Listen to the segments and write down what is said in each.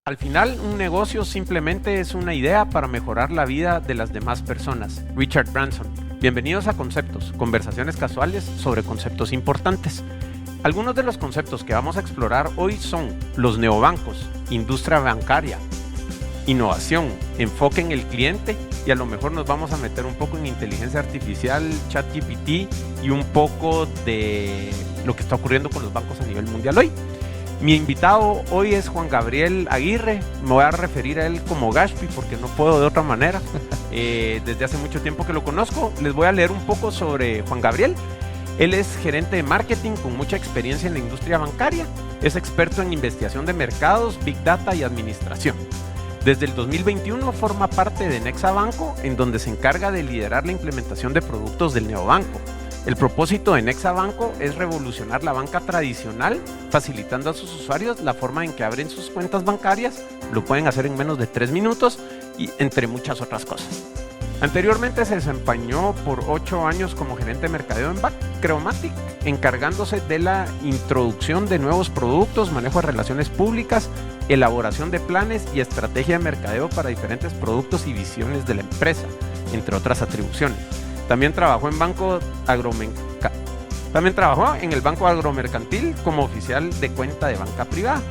Al final, un negocio simplemente es una idea para mejorar la vida de las demás personas. Richard Branson. Bienvenidos a Conceptos, conversaciones casuales sobre conceptos importantes. Algunos de los conceptos que vamos a explorar hoy son los neobancos, industria bancaria, innovación, enfoque en el cliente y a lo mejor nos vamos a meter un poco en inteligencia artificial, ChatGPT y un poco de lo que está ocurriendo con los bancos a nivel mundial hoy. Mi invitado hoy es Juan Gabriel Aguirre. Me voy a referir a él como Gashpi porque no puedo de otra manera. Desde hace mucho tiempo que lo conozco. Les voy a leer un poco sobre Juan Gabriel. Él es gerente de marketing con mucha experiencia en la industria bancaria. Es experto en investigación de mercados, Big Data y administración. Desde el 2021 forma parte de Nexa Banco, en donde se encarga de liderar la implementación de productos del neobanco. El propósito de Nexa Banco es revolucionar la banca tradicional, facilitando a sus usuarios la forma en que abren sus cuentas bancarias, lo pueden hacer en menos de 3 minutos y entre muchas otras cosas. Anteriormente se desempeñó por 8 años como gerente de mercadeo en Creomatic, encargándose de la introducción de nuevos productos, manejo de relaciones públicas, elaboración de planes y estrategia de mercadeo para diferentes productos y visiones de la empresa, entre otras atribuciones. También trabajó en el Banco Agromercantil como oficial de cuenta de banca privada.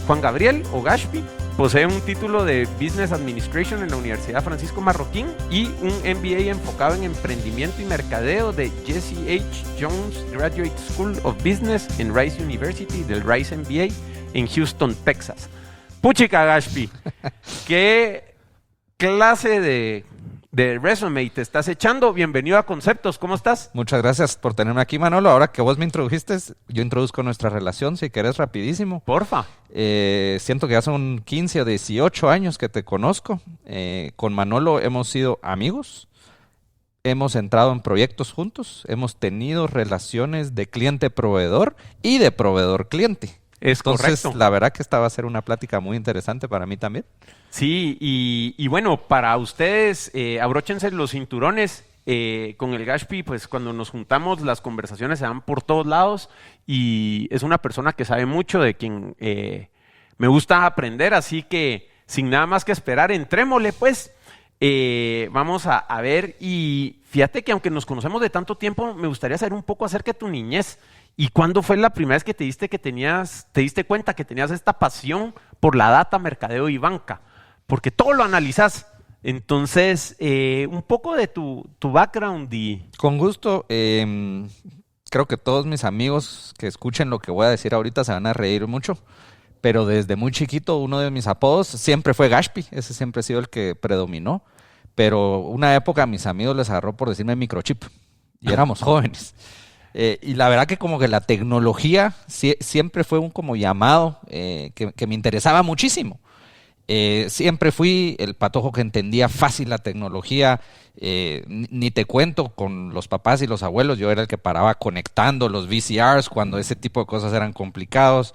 Juan Gabriel, o Gashpi, posee un título de Business Administration en la Universidad Francisco Marroquín y un MBA enfocado en emprendimiento y mercadeo de Jesse H. Jones Graduate School of Business en Rice University del Rice MBA en Houston, Texas. Puchica, Gashpi, ¿qué clase de resume te estás echando? Bienvenido a Conceptos, ¿cómo estás? Muchas gracias por tenerme aquí, Manolo. Ahora que vos me introdujiste, yo introduzco nuestra relación, si querés, rapidísimo. Porfa. Siento que ya son 15 o 18 años que te conozco. Con Manolo hemos sido amigos, hemos entrado en proyectos juntos, hemos tenido relaciones de cliente-proveedor y de proveedor-cliente. Entonces, correcto. La verdad que esta va a ser una plática muy interesante para mí también. Sí, y bueno, para ustedes, abróchense los cinturones. Con el Gashpi, pues cuando nos juntamos, las conversaciones se dan por todos lados y es una persona que sabe mucho, de quien me gusta aprender, así que sin nada más que esperar, entrémosle pues. Vamos a ver, y fíjate que aunque nos conocemos de tanto tiempo, me gustaría saber un poco acerca de tu niñez. ¿Y cuándo fue la primera vez que te diste cuenta que tenías esta pasión por la data, mercadeo y banca? Porque todo lo analizás. Entonces, un poco de tu background y... Con gusto. Creo que todos mis amigos que escuchen lo que voy a decir ahorita se van a reír mucho. Pero desde muy chiquito, uno de mis apodos siempre fue Gashpi. Ese siempre ha sido el que predominó. Pero una época a mis amigos les agarró por decirme microchip. Y éramos jóvenes. Y la verdad que como que la tecnología siempre fue un como llamado que me interesaba muchísimo. Siempre fui el patojo que entendía fácil la tecnología. Ni te cuento, con los papás y los abuelos, yo era el que paraba conectando los VCRs cuando ese tipo de cosas eran complicados.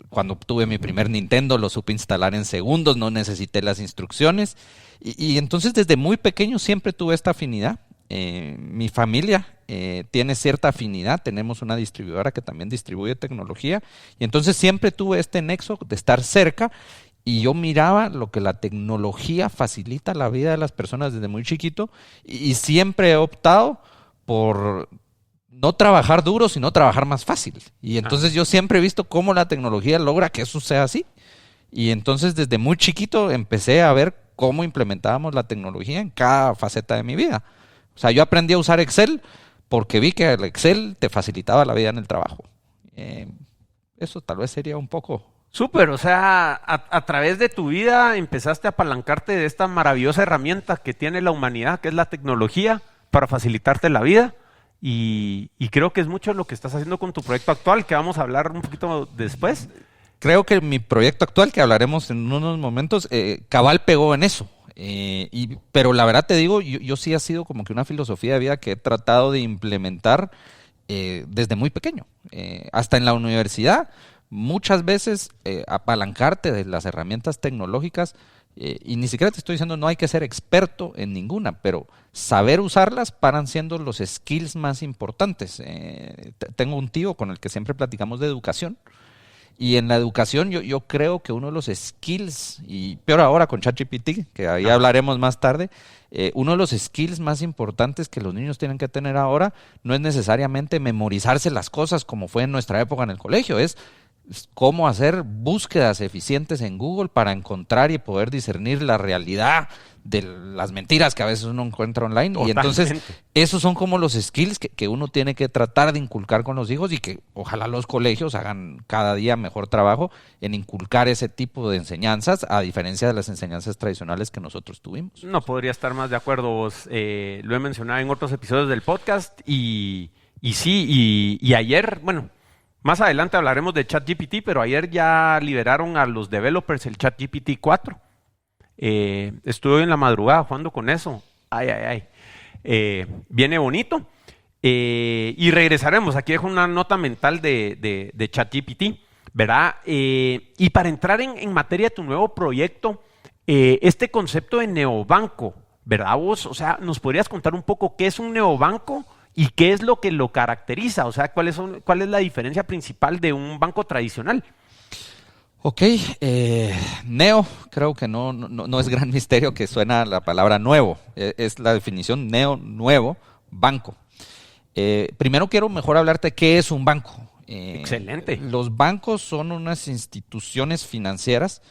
Cuando tuve mi primer Nintendo lo supe instalar en segundos, no necesité las instrucciones. Y entonces desde muy pequeño siempre tuve esta afinidad. Mi familia tiene cierta afinidad, tenemos una distribuidora que también distribuye tecnología y entonces siempre tuve este nexo de estar cerca y yo miraba lo que la tecnología facilita la vida de las personas desde muy chiquito y siempre he optado por no trabajar duro, sino trabajar más fácil. Y entonces yo siempre he visto cómo la tecnología logra que eso sea así. Y entonces desde muy chiquito empecé a ver cómo implementábamos la tecnología en cada faceta de mi vida. O sea, yo aprendí a usar Excel porque vi que el Excel te facilitaba la vida en el trabajo. Eso tal vez sería un poco... Súper, o sea, a través de tu vida empezaste a apalancarte de esta maravillosa herramienta que tiene la humanidad, que es la tecnología, para facilitarte la vida. Y creo que es mucho lo que estás haciendo con tu proyecto actual, que vamos a hablar un poquito después. Creo que mi proyecto actual, que hablaremos en unos momentos, cabal pegó en eso. Pero la verdad te digo, yo sí ha sido como que una filosofía de vida que he tratado de implementar desde muy pequeño. Hasta en la universidad, muchas veces apalancarte de las herramientas tecnológicas, y ni siquiera te estoy diciendo no hay que ser experto en ninguna, pero saber usarlas paran siendo los skills más importantes. Tengo un tío con el que siempre platicamos de educación Y en la educación yo creo que uno de los skills, y peor ahora con ChatGPT, que ahí hablaremos más tarde, uno de los skills más importantes que los niños tienen que tener ahora no es necesariamente memorizarse las cosas como fue en nuestra época en el colegio, es cómo hacer búsquedas eficientes en Google para encontrar y poder discernir la realidad de las mentiras que a veces uno encuentra online. Totalmente. Y entonces esos son como los skills que uno tiene que tratar de inculcar con los hijos y que ojalá los colegios hagan cada día mejor trabajo en inculcar ese tipo de enseñanzas, a diferencia de las enseñanzas tradicionales que nosotros tuvimos. No podría estar más de acuerdo. Vos, lo he mencionado en otros episodios del podcast y ayer, bueno, más adelante hablaremos de ChatGPT, pero ayer ya liberaron a los developers el ChatGPT 4. Estuve en la madrugada jugando con eso. Viene bonito. Y regresaremos. Aquí dejo una nota mental de ChatGPT, ¿verdad? Y para entrar en materia de tu nuevo proyecto, este concepto de neobanco, ¿verdad vos? O sea, ¿nos podrías contar un poco qué es un neobanco y qué es lo que lo caracteriza? O sea, ¿cuál es la diferencia principal de un banco tradicional? Ok, neo, creo que no es gran misterio que suena la palabra nuevo. Es la definición neo, nuevo, banco. Primero quiero mejor hablarte de qué es un banco. Excelente. Los bancos son unas instituciones financieras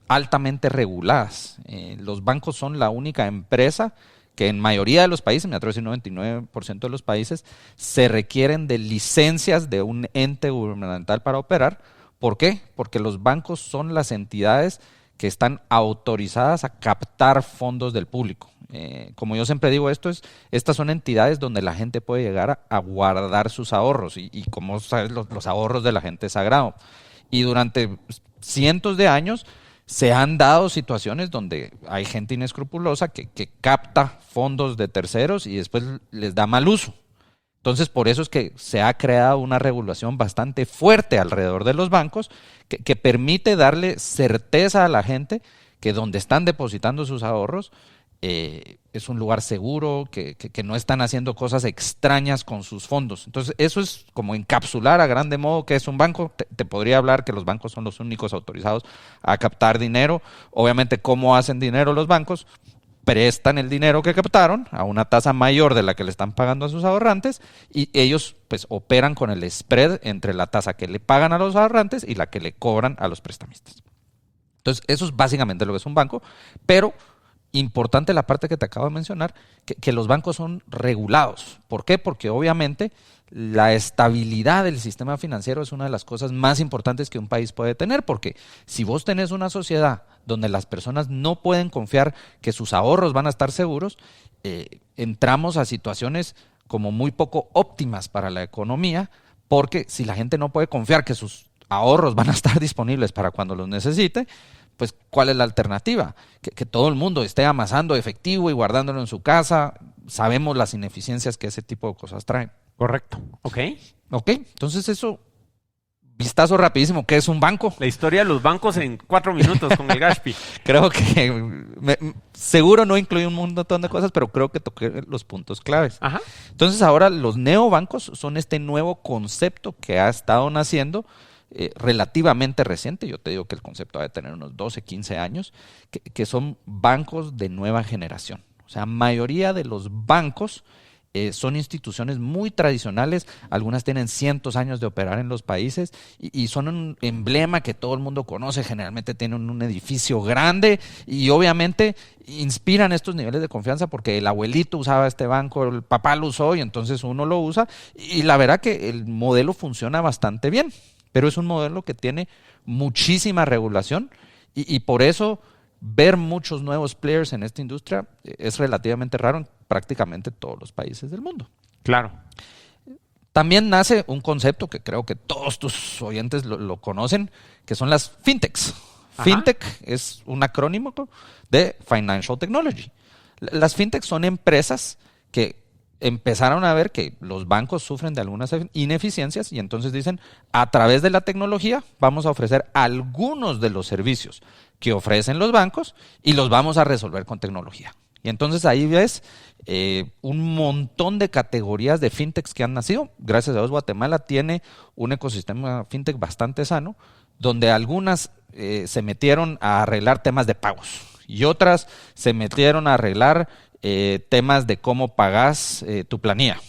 altamente reguladas. Los bancos son la única empresa que en mayoría de los países, me atrevo a decir 99% de los países, se requieren de licencias de un ente gubernamental para operar. ¿Por qué? Porque los bancos son las entidades que están autorizadas a captar fondos del público. Como yo siempre digo, estas son entidades donde la gente puede llegar a guardar sus ahorros y como sabes, los ahorros de la gente es sagrado. Y durante cientos de años se han dado situaciones donde hay gente inescrupulosa que capta fondos de terceros y después les da mal uso. Entonces, por eso es que se ha creado una regulación bastante fuerte alrededor de los bancos que permite darle certeza a la gente que donde están depositando sus ahorros es un lugar seguro, que no están haciendo cosas extrañas con sus fondos. Entonces, eso es como encapsular a grande modo qué es un banco. Te podría hablar que los bancos son los únicos autorizados a captar dinero. Obviamente, ¿cómo hacen dinero los bancos? Prestan el dinero que captaron a una tasa mayor de la que le están pagando a sus ahorrantes y ellos pues operan con el spread entre la tasa que le pagan a los ahorrantes y la que le cobran a los prestamistas. Entonces, eso es básicamente lo que es un banco, pero importante la parte que te acabo de mencionar, que los bancos son regulados. ¿Por qué? Porque obviamente la estabilidad del sistema financiero es una de las cosas más importantes que un país puede tener, porque si vos tenés una sociedad donde las personas no pueden confiar que sus ahorros van a estar seguros, entramos a situaciones como muy poco óptimas para la economía, porque si la gente no puede confiar que sus ahorros van a estar disponibles para cuando los necesite, pues ¿cuál es la alternativa? Que todo el mundo esté amasando efectivo y guardándolo en su casa. Sabemos las ineficiencias que ese tipo de cosas traen. Correcto. Ok, entonces eso, vistazo rapidísimo, ¿qué es un banco? La historia de los bancos en 4 minutos con el Gashpi. Creo que seguro no incluye un montón de cosas, pero creo que toqué los puntos claves. Ajá. Entonces ahora los neobancos son este nuevo concepto que ha estado naciendo relativamente reciente. Yo te digo que el concepto ha de tener unos 12, 15 años, que son bancos de nueva generación. O sea, mayoría de los bancos son instituciones muy tradicionales, algunas tienen cientos años de operar en los países y son un emblema que todo el mundo conoce, generalmente tienen un edificio grande y obviamente inspiran estos niveles de confianza porque el abuelito usaba este banco, el papá lo usó y entonces uno lo usa y la verdad que el modelo funciona bastante bien, pero es un modelo que tiene muchísima regulación y por eso ver muchos nuevos players en esta industria es relativamente raro en prácticamente todos los países del mundo. Claro. También nace un concepto que creo que todos tus oyentes lo conocen, que son las fintechs. Ajá. Fintech es un acrónimo de Financial Technology. Las fintechs son empresas que empezaron a ver que los bancos sufren de algunas ineficiencias y entonces dicen, a través de la tecnología vamos a ofrecer algunos de los servicios que ofrecen los bancos y los vamos a resolver con tecnología. Y entonces ahí ves un montón de categorías de fintechs que han nacido. Gracias a Dios Guatemala tiene un ecosistema fintech bastante sano, donde algunas se metieron a arreglar temas de pagos y otras se metieron a arreglar temas de cómo pagás tu planilla,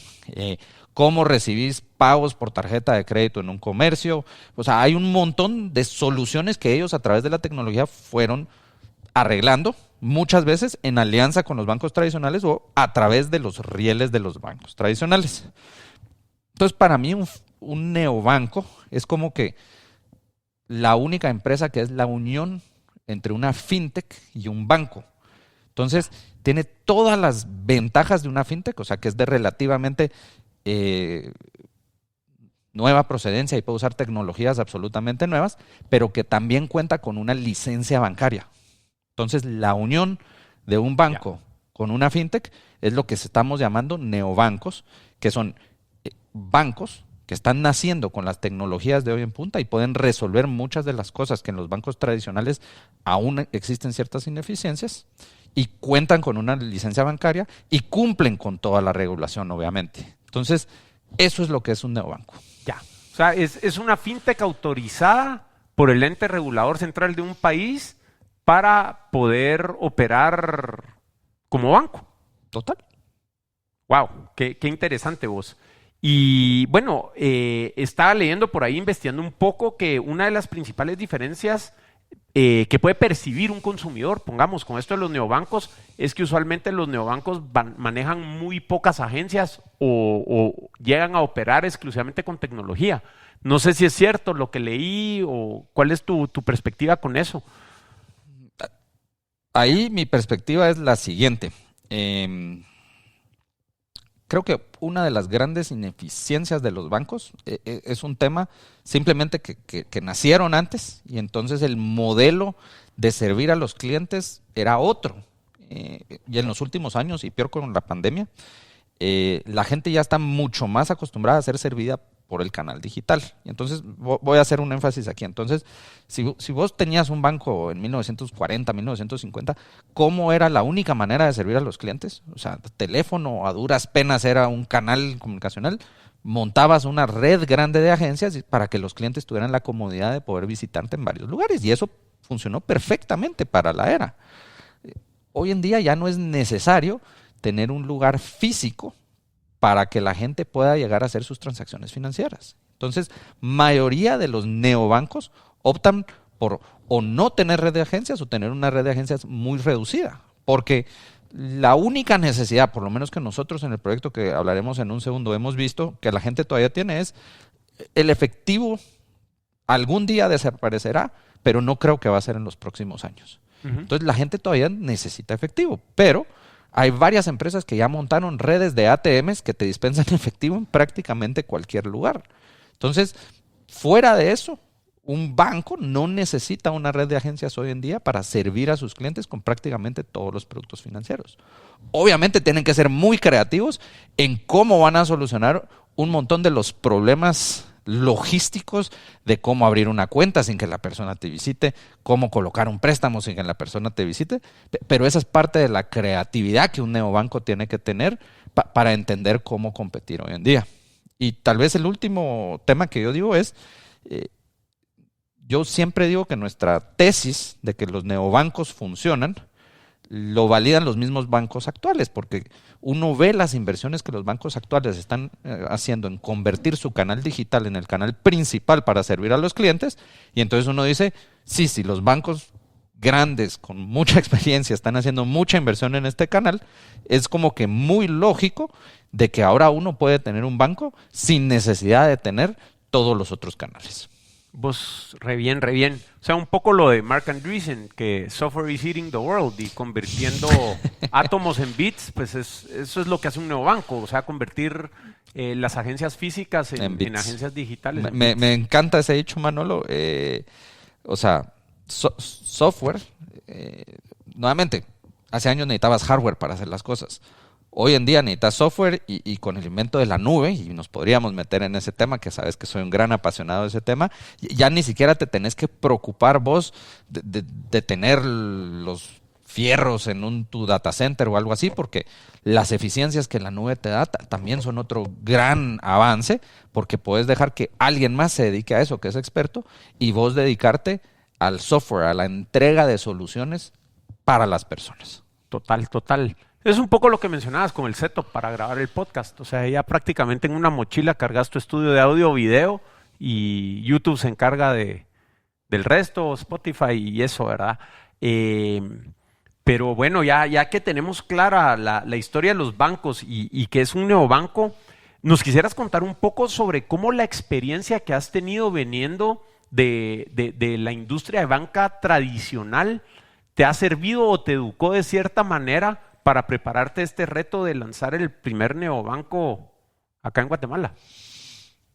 cómo recibís pagos por tarjeta de crédito en un comercio. O sea, hay un montón de soluciones que ellos a través de la tecnología fueron arreglando, muchas veces en alianza con los bancos tradicionales o a través de los rieles de los bancos tradicionales. Entonces, para mí un neobanco es como que la única empresa que es la unión entre una fintech y un banco. Entonces, tiene todas las ventajas de una fintech, o sea, que es de relativamente nueva procedencia y puede usar tecnologías absolutamente nuevas, pero que también cuenta con una licencia bancaria. Entonces, la unión de un banco con una fintech es lo que estamos llamando neobancos, que son bancos que están naciendo con las tecnologías de hoy en punta y pueden resolver muchas de las cosas que en los bancos tradicionales aún existen ciertas ineficiencias y cuentan con una licencia bancaria y cumplen con toda la regulación, obviamente. Entonces, eso es lo que es un neobanco. Ya. O sea, es una fintech autorizada por el ente regulador central de un país para poder operar como banco. Total. Wow, qué interesante vos. Y bueno, estaba leyendo por ahí, investigando un poco, que una de las principales diferencias que puede percibir un consumidor, pongamos, con esto de los neobancos, es que usualmente los neobancos manejan muy pocas agencias o llegan a operar exclusivamente con tecnología. No sé si es cierto lo que leí o cuál es tu perspectiva con eso. Ahí mi perspectiva es la siguiente. Creo que una de las grandes ineficiencias de los bancos es un tema simplemente que nacieron antes y entonces el modelo de servir a los clientes era otro. Y en los últimos años, y peor con la pandemia, la gente ya está mucho más acostumbrada a ser servida por el canal digital. Y entonces voy a hacer un énfasis aquí. Entonces, si vos tenías un banco en 1940, 1950, ¿cómo era la única manera de servir a los clientes? O sea, teléfono a duras penas era un canal comunicacional. Montabas una red grande de agencias para que los clientes tuvieran la comodidad de poder visitarte en varios lugares. Y eso funcionó perfectamente para la era. Hoy en día ya no es necesario tener un lugar físico para que la gente pueda llegar a hacer sus transacciones financieras. Entonces, mayoría de los neobancos optan por o no tener red de agencias o tener una red de agencias muy reducida, porque la única necesidad, por lo menos que nosotros en el proyecto que hablaremos en un segundo hemos visto que la gente todavía tiene es el efectivo algún día desaparecerá, pero no creo que va a ser en los próximos años. Entonces, la gente todavía necesita efectivo, pero hay varias empresas que ya montaron redes de ATMs que te dispensan efectivo en prácticamente cualquier lugar. Entonces, fuera de eso, un banco no necesita una red de agencias hoy en día para servir a sus clientes con prácticamente todos los productos financieros. Obviamente tienen que ser muy creativos en cómo van a solucionar un montón de los problemas logísticos de cómo abrir una cuenta sin que la persona te visite, cómo colocar un préstamo sin que la persona te visite, pero esa es parte de la creatividad que un neobanco tiene que tener para entender cómo competir hoy en día. Y tal vez el último tema que yo digo es, yo siempre digo que nuestra tesis de que los neobancos funcionan, lo validan los mismos bancos actuales, porque uno ve las inversiones que los bancos actuales están haciendo en convertir su canal digital en el canal principal para servir a los clientes, y entonces uno dice, sí, los bancos grandes con mucha experiencia están haciendo mucha inversión en este canal, es como que muy lógico de que ahora uno puede tener un banco sin necesidad de tener todos los otros canales. Vos, re bien. O sea, un poco lo de Marc Andreessen, que software is eating the world y convirtiendo átomos en bits, pues eso es lo que hace un neobanco, o sea, convertir las agencias físicas en agencias digitales. Me encanta ese dicho, Manolo. O sea, software, nuevamente, hace años necesitabas hardware para hacer las cosas. Hoy en día necesitas software y con el invento de la nube, y nos podríamos meter en ese tema, que sabes que soy un gran apasionado de ese tema, ya ni siquiera te tenés que preocupar vos de tener los fierros en tu data center o algo así, porque las eficiencias que la nube te da también son otro gran avance, porque puedes dejar que alguien más se dedique a eso, que es experto, y vos dedicarte al software, a la entrega de soluciones para las personas. Total, total. Es un poco lo que mencionabas con el setup para grabar el podcast. O sea, ya prácticamente en una mochila cargas tu estudio de audio o video y YouTube se encarga del resto, Spotify y eso, ¿verdad? Pero bueno, ya que tenemos clara la historia de los bancos y que es un neobanco, ¿nos quisieras contar un poco sobre cómo la experiencia que has tenido viniendo de la industria de banca tradicional te ha servido o te educó de cierta manera para prepararte a este reto de lanzar el primer neobanco acá en Guatemala?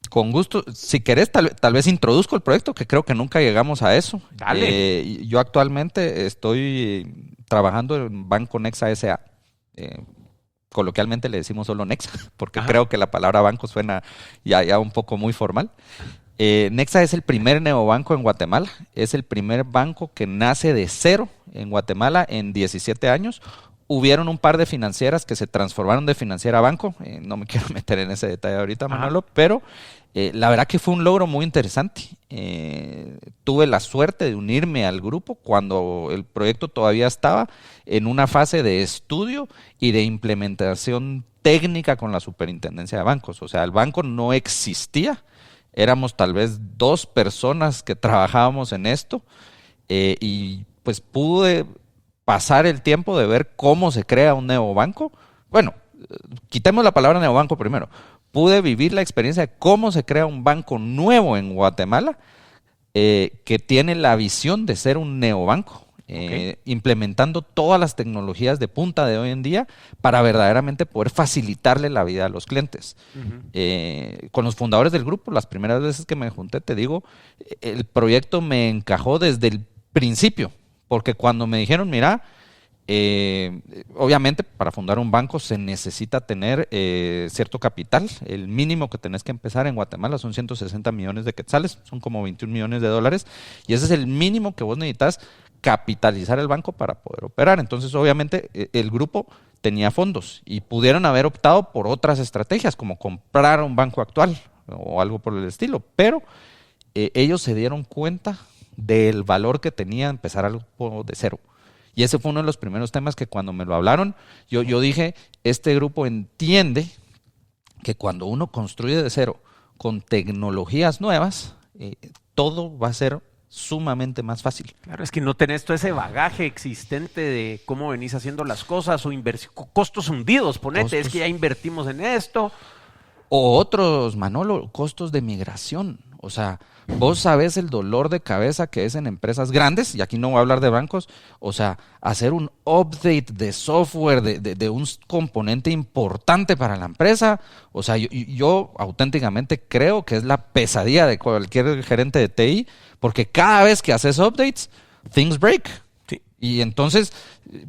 Con gusto. Si querés, tal vez introduzco el proyecto, que creo que nunca llegamos a eso. Dale. Yo actualmente estoy trabajando en Banco Nexa S.A. Coloquialmente le decimos solo Nexa, porque creo que la palabra banco suena ya un poco muy formal. Nexa es el primer neobanco en Guatemala. Es el primer banco que nace de cero en Guatemala en 17 años. Hubieron un par de financieras que se transformaron de financiera a banco. No me quiero meter en ese detalle ahorita, Manolo, pero la verdad que fue un logro muy interesante. Tuve la suerte de unirme al grupo cuando el proyecto todavía estaba en una fase de estudio y de implementación técnica con la Superintendencia de Bancos. O sea, el banco no existía. Éramos tal vez 2 personas que trabajábamos en esto y pues pude pasar el tiempo de ver cómo se crea un neobanco. Bueno, quitemos la palabra neobanco primero. Pude vivir la experiencia de cómo se crea un banco nuevo en Guatemala que tiene la visión de ser un neobanco, implementando todas las tecnologías de punta de hoy en día para verdaderamente poder facilitarle la vida a los clientes. Con los fundadores del grupo, las primeras veces que me junté, te digo, el proyecto me encajó desde el principio. Porque cuando me dijeron, mira, obviamente para fundar un banco se necesita tener cierto capital. El mínimo que tenés que empezar en Guatemala son 160 millones de quetzales, son como 21 millones de dólares. Y ese es el mínimo que vos necesitas capitalizar el banco para poder operar. Entonces, obviamente, el grupo tenía fondos y pudieron haber optado por otras estrategias, como comprar un banco actual o algo por el estilo. Pero ellos se dieron cuenta del valor que tenía empezar algo de cero. Y ese fue uno de los primeros temas que cuando me lo hablaron, yo dije, este grupo entiende que cuando uno construye de cero con tecnologías nuevas, todo va a ser sumamente más fácil. Claro, es que no tenés todo ese bagaje existente de cómo venís haciendo las cosas o costos hundidos, ponete, es que ya invertimos en esto. O otros, Manolo, costos de migración. O sea, vos sabés el dolor de cabeza que es en empresas grandes, y aquí no voy a hablar de bancos, o sea, hacer un update de software de un componente importante para la empresa. O sea, yo auténticamente creo que es la pesadilla de cualquier gerente de TI, porque cada vez que haces updates, things break. Sí. Y entonces,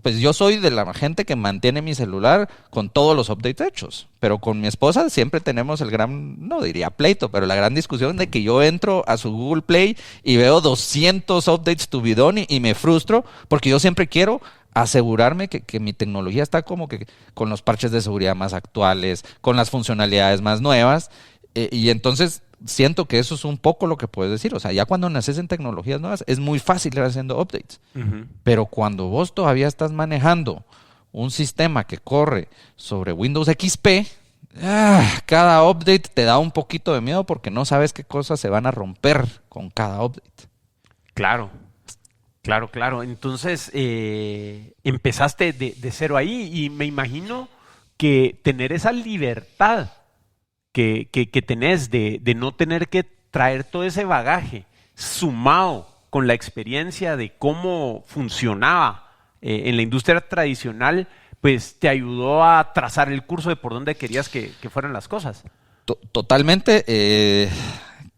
pues yo soy de la gente que mantiene mi celular con todos los updates hechos. Pero con mi esposa siempre tenemos el gran, no diría pleito, pero la gran discusión de que yo entro a su Google Play y veo 200 updates to be done y me frustro porque yo siempre quiero asegurarme que mi tecnología está como que con los parches de seguridad más actuales, con las funcionalidades más nuevas. Y entonces siento que eso es un poco lo que puedes decir. O sea, ya cuando naces en tecnologías nuevas es muy fácil ir haciendo updates. Pero cuando vos todavía estás manejando un sistema que corre sobre Windows XP, cada update te da un poquito de miedo porque no sabes qué cosas se van a romper con cada update. Claro. Entonces, empezaste de cero ahí y me imagino que tener esa libertad que tenés de no tener que traer todo ese bagaje sumado con la experiencia de cómo funcionaba en la industria tradicional, pues te ayudó a trazar el curso de por dónde querías que fueran las cosas. Totalmente.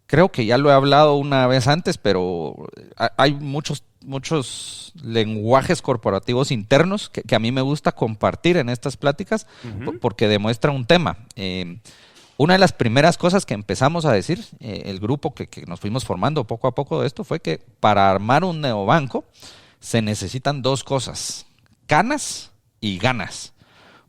Creo que ya lo he hablado una vez antes, pero hay muchos lenguajes corporativos internos que a mí me gusta compartir en estas pláticas porque demuestra un tema. Una de las primeras cosas que empezamos a decir, el grupo que nos fuimos formando poco a poco de esto, fue que para armar un neobanco se necesitan 2 cosas. canas y ganas.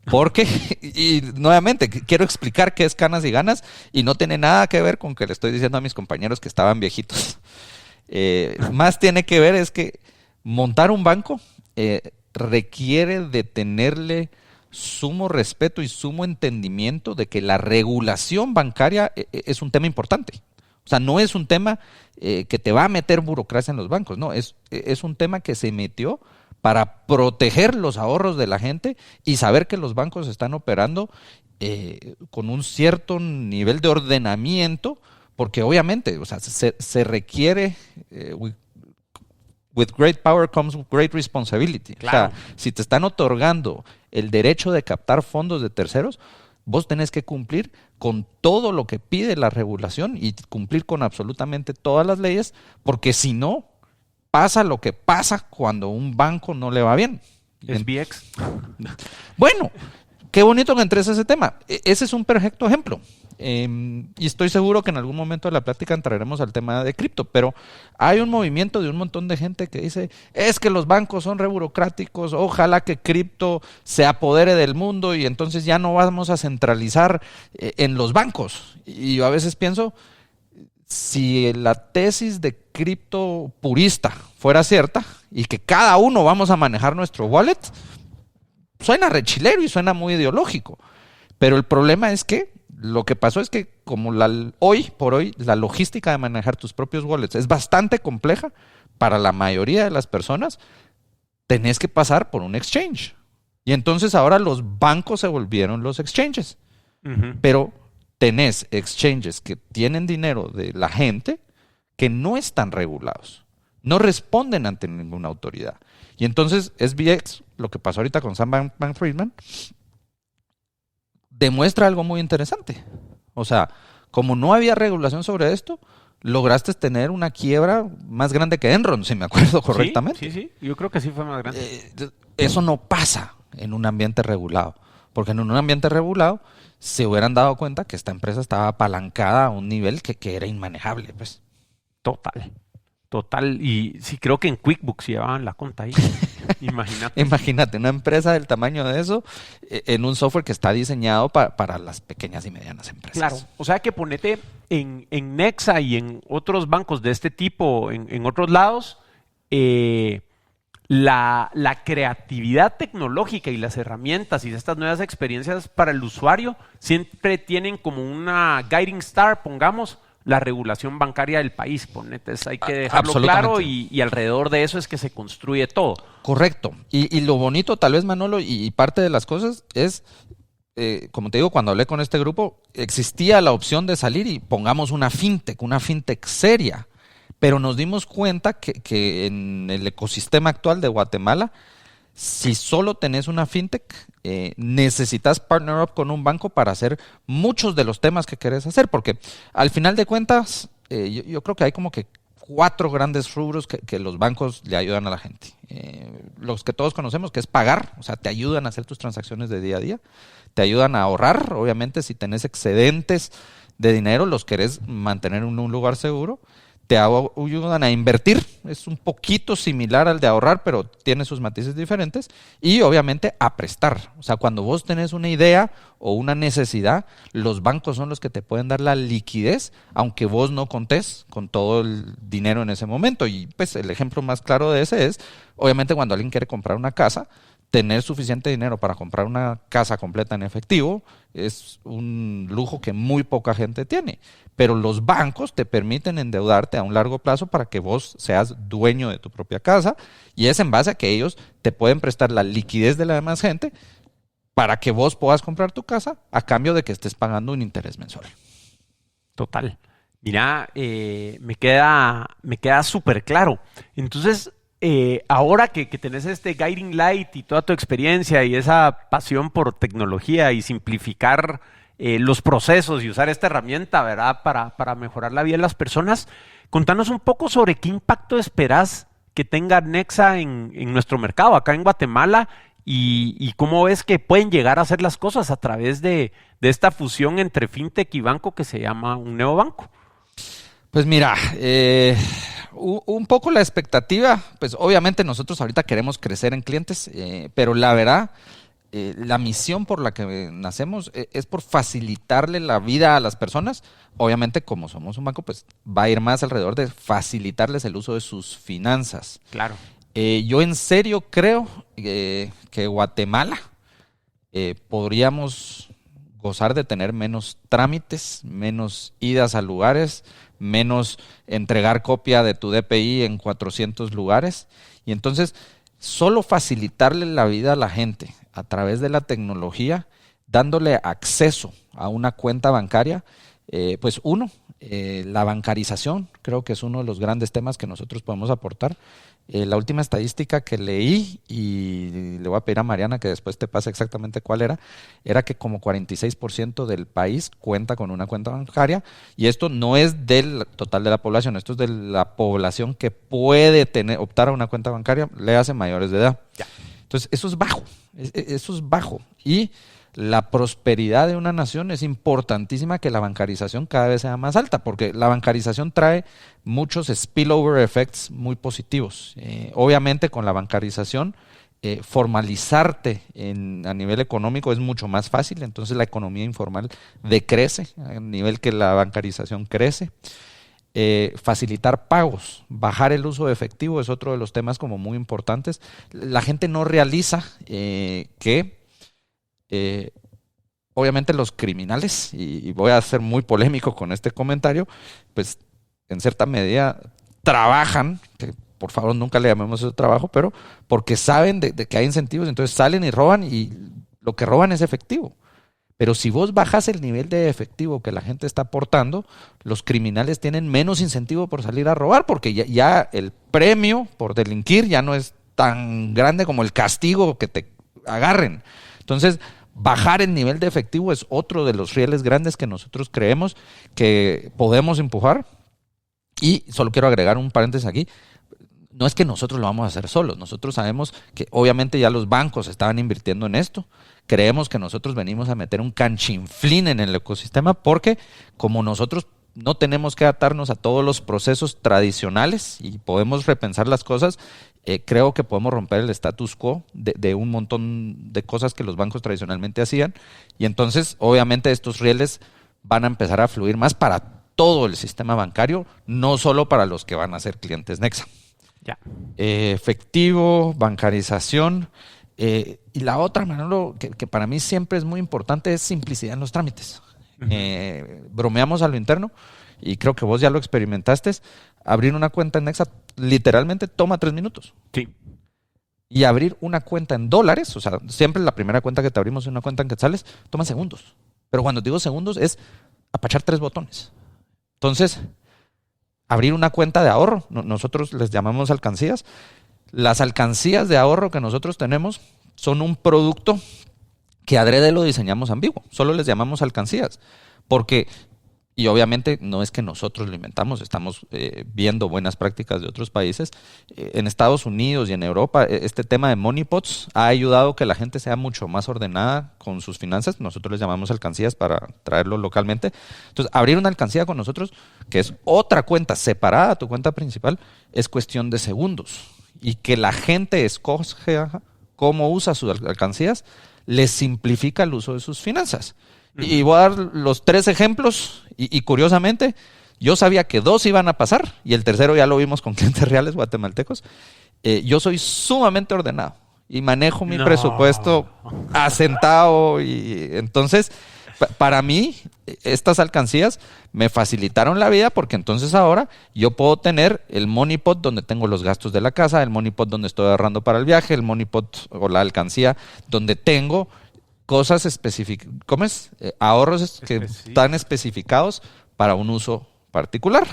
Porque, y nuevamente, quiero explicar qué es canas y ganas y no tiene nada que ver con que le estoy diciendo a mis compañeros que estaban viejitos. Más tiene que ver es que montar un banco requiere de tenerle sumo respeto y sumo entendimiento de que la regulación bancaria es un tema importante. O sea, no es un tema que te va a meter burocracia en los bancos, no, es un tema que se metió para proteger los ahorros de la gente y saber que los bancos están operando con un cierto nivel de ordenamiento, porque obviamente, o sea, se requiere, with great power comes great responsibility. Claro. O sea, si te están otorgando el derecho de captar fondos de terceros, vos tenés que cumplir con todo lo que pide la regulación y cumplir con absolutamente todas las leyes, porque si no, pasa lo que pasa cuando un banco no le va bien. SBX. Bueno, qué bonito que entres a ese tema. Ese es un perfecto ejemplo. Y estoy seguro que en algún momento de la plática entraremos al tema de cripto, pero hay un movimiento de un montón de gente que dice, es que los bancos son re burocráticos, ojalá que cripto se apodere del mundo y entonces ya no vamos a centralizar en los bancos. Y yo a veces pienso, si la tesis de cripto purista fuera cierta y que cada uno vamos a manejar nuestro wallet, suena rechilero y suena muy ideológico. Pero el problema es que lo que pasó es que como hoy por hoy la logística de manejar tus propios wallets es bastante compleja para la mayoría de las personas, tenés que pasar por un exchange. Y entonces ahora los bancos se volvieron los exchanges. Uh-huh. Pero tenés exchanges que tienen dinero de la gente que no están regulados, no responden ante ninguna autoridad. Y entonces SBX, lo que pasó ahorita con Sam Bankman-Friedman, demuestra algo muy interesante. O sea, como no había regulación sobre esto, lograste tener una quiebra más grande que Enron, si me acuerdo correctamente. Sí, yo creo que sí fue más grande. Eso no pasa en un ambiente regulado, porque en un ambiente regulado se hubieran dado cuenta que esta empresa estaba apalancada a un nivel que era inmanejable, pues. Total, y sí, creo que en QuickBooks llevaban la cuenta ahí. Imagínate, una empresa del tamaño de eso en un software que está diseñado para las pequeñas y medianas empresas. Claro, o sea que ponete en Nexa y en otros bancos de este tipo, en otros lados, la creatividad tecnológica y las herramientas y estas nuevas experiencias para el usuario siempre tienen como una guiding star, pongamos, la regulación bancaria del país. Ponete, hay que dejarlo claro y alrededor de eso es que se construye todo. Correcto. Y lo bonito, tal vez, Manolo, y parte de las cosas es, como te digo, cuando hablé con este grupo, existía la opción de salir y pongamos una fintech seria. Pero nos dimos cuenta que en el ecosistema actual de Guatemala, si solo tenés una fintech, necesitas partner up con un banco para hacer muchos de los temas que querés hacer, porque al final de cuentas, yo creo que hay como que 4 grandes rubros que los bancos le ayudan a la gente. Los que todos conocemos, que es pagar, o sea, te ayudan a hacer tus transacciones de día a día, te ayudan a ahorrar, obviamente si tenés excedentes de dinero, los querés mantener en un lugar seguro. Te ayudan a invertir, es un poquito similar al de ahorrar, pero tiene sus matices diferentes. Y obviamente a prestar. O sea, cuando vos tenés una idea o una necesidad, los bancos son los que te pueden dar la liquidez, aunque vos no contés con todo el dinero en ese momento. Y pues el ejemplo más claro de ese es, obviamente cuando alguien quiere comprar una casa, tener suficiente dinero para comprar una casa completa en efectivo es un lujo que muy poca gente tiene. Pero los bancos te permiten endeudarte a un largo plazo para que vos seas dueño de tu propia casa y es en base a que ellos te pueden prestar la liquidez de la demás gente para que vos puedas comprar tu casa a cambio de que estés pagando un interés mensual. Total. Mira, me queda súper claro. Entonces, ahora que tenés este guiding light y toda tu experiencia y esa pasión por tecnología y simplificar los procesos y usar esta herramienta, ¿verdad? Para mejorar la vida de las personas, contanos un poco sobre qué impacto esperás que tenga Nexa en nuestro mercado acá en Guatemala y cómo ves que pueden llegar a hacer las cosas a través de esta fusión entre fintech y banco que se llama un neobanco. Pues mira, un poco la expectativa, pues obviamente nosotros ahorita queremos crecer en clientes, pero la verdad, la misión por la que nacemos es por facilitarle la vida a las personas. Obviamente, como somos un banco, pues va a ir más alrededor de facilitarles el uso de sus finanzas. Claro. Yo en serio creo que Guatemala podríamos gozar de tener menos trámites, menos idas a lugares, menos entregar copia de tu DPI en 400 lugares. Y entonces, solo facilitarle la vida a la gente a través de la tecnología, dándole acceso a una cuenta bancaria, pues la bancarización creo que es uno de los grandes temas que nosotros podemos aportar. La última estadística que leí, y le voy a pedir a Mariana que después te pase exactamente cuál era que como 46% del país cuenta con una cuenta bancaria, y esto no es del total de la población, esto es de la población que puede optar a una cuenta bancaria, le hace mayores de edad. Ya. Entonces, eso es bajo. Y la prosperidad de una nación es importantísima que la bancarización cada vez sea más alta, porque la bancarización trae muchos spillover effects muy positivos. Obviamente, con la bancarización, formalizarte a nivel económico es mucho más fácil, entonces la economía informal decrece a nivel que la bancarización crece. Facilitar pagos, bajar el uso de efectivo es otro de los temas como muy importantes. La gente no realiza que obviamente los criminales, y voy a ser muy polémico con este comentario, pues en cierta medida trabajan, que por favor nunca le llamemos eso trabajo, pero porque saben de que hay incentivos, entonces salen y roban, y lo que roban es efectivo. Pero si vos bajas el nivel de efectivo que la gente está aportando, los criminales tienen menos incentivo por salir a robar, porque ya el premio por delinquir ya no es tan grande como el castigo que te agarren. Entonces, bajar el nivel de efectivo es otro de los rieles grandes que nosotros creemos que podemos empujar. Y solo quiero agregar un paréntesis aquí. No es que nosotros lo vamos a hacer solos. Nosotros sabemos que obviamente ya los bancos estaban invirtiendo en esto. Creemos que nosotros venimos a meter un canchinflín en el ecosistema, porque como nosotros no tenemos que adaptarnos a todos los procesos tradicionales y podemos repensar las cosas, creo que podemos romper el status quo de un montón de cosas que los bancos tradicionalmente hacían, y entonces obviamente estos rieles van a empezar a fluir más para todo el sistema bancario, no solo para los que van a ser clientes Nexa. Ya. Efectivo, bancarización, y la otra, Manolo, que para mí siempre es muy importante, es simplicidad en los trámites. Bromeamos a lo interno, y creo que vos ya lo experimentaste. Abrir una cuenta en Nexa literalmente toma 3 minutos. Sí. Y abrir una cuenta en dólares, o sea, siempre la primera cuenta que te abrimos es una cuenta en quetzales, toma segundos. Pero cuando digo segundos es apachar 3 botones. Entonces, abrir una cuenta de ahorro, nosotros les llamamos alcancías. Las alcancías de ahorro que nosotros tenemos son un producto que adrede lo diseñamos ambiguo, solo les llamamos alcancías, porque, y obviamente no es que nosotros lo inventamos, estamos viendo buenas prácticas de otros países. En Estados Unidos y en Europa, este tema de money pots ha ayudado que la gente sea mucho más ordenada con sus finanzas. Nosotros les llamamos alcancías para traerlo localmente. Entonces, abrir una alcancía con nosotros, que es otra cuenta separada a tu cuenta principal, es cuestión de segundos. Y que la gente escoja cómo usa sus alcancías les simplifica el uso de sus finanzas. Y voy a dar los 3 ejemplos, y curiosamente yo sabía que 2 iban a pasar, y el tercero ya lo vimos con clientes reales guatemaltecos. Yo soy sumamente ordenado y manejo mi presupuesto asentado, y entonces para mí estas alcancías me facilitaron la vida, porque entonces ahora yo puedo tener el money pot donde tengo los gastos de la casa, el money pot donde estoy ahorrando para el viaje, el money pot o la alcancía donde tengo cosas específicas, ¿cómo es? Ahorros que están especificados para un uso particular.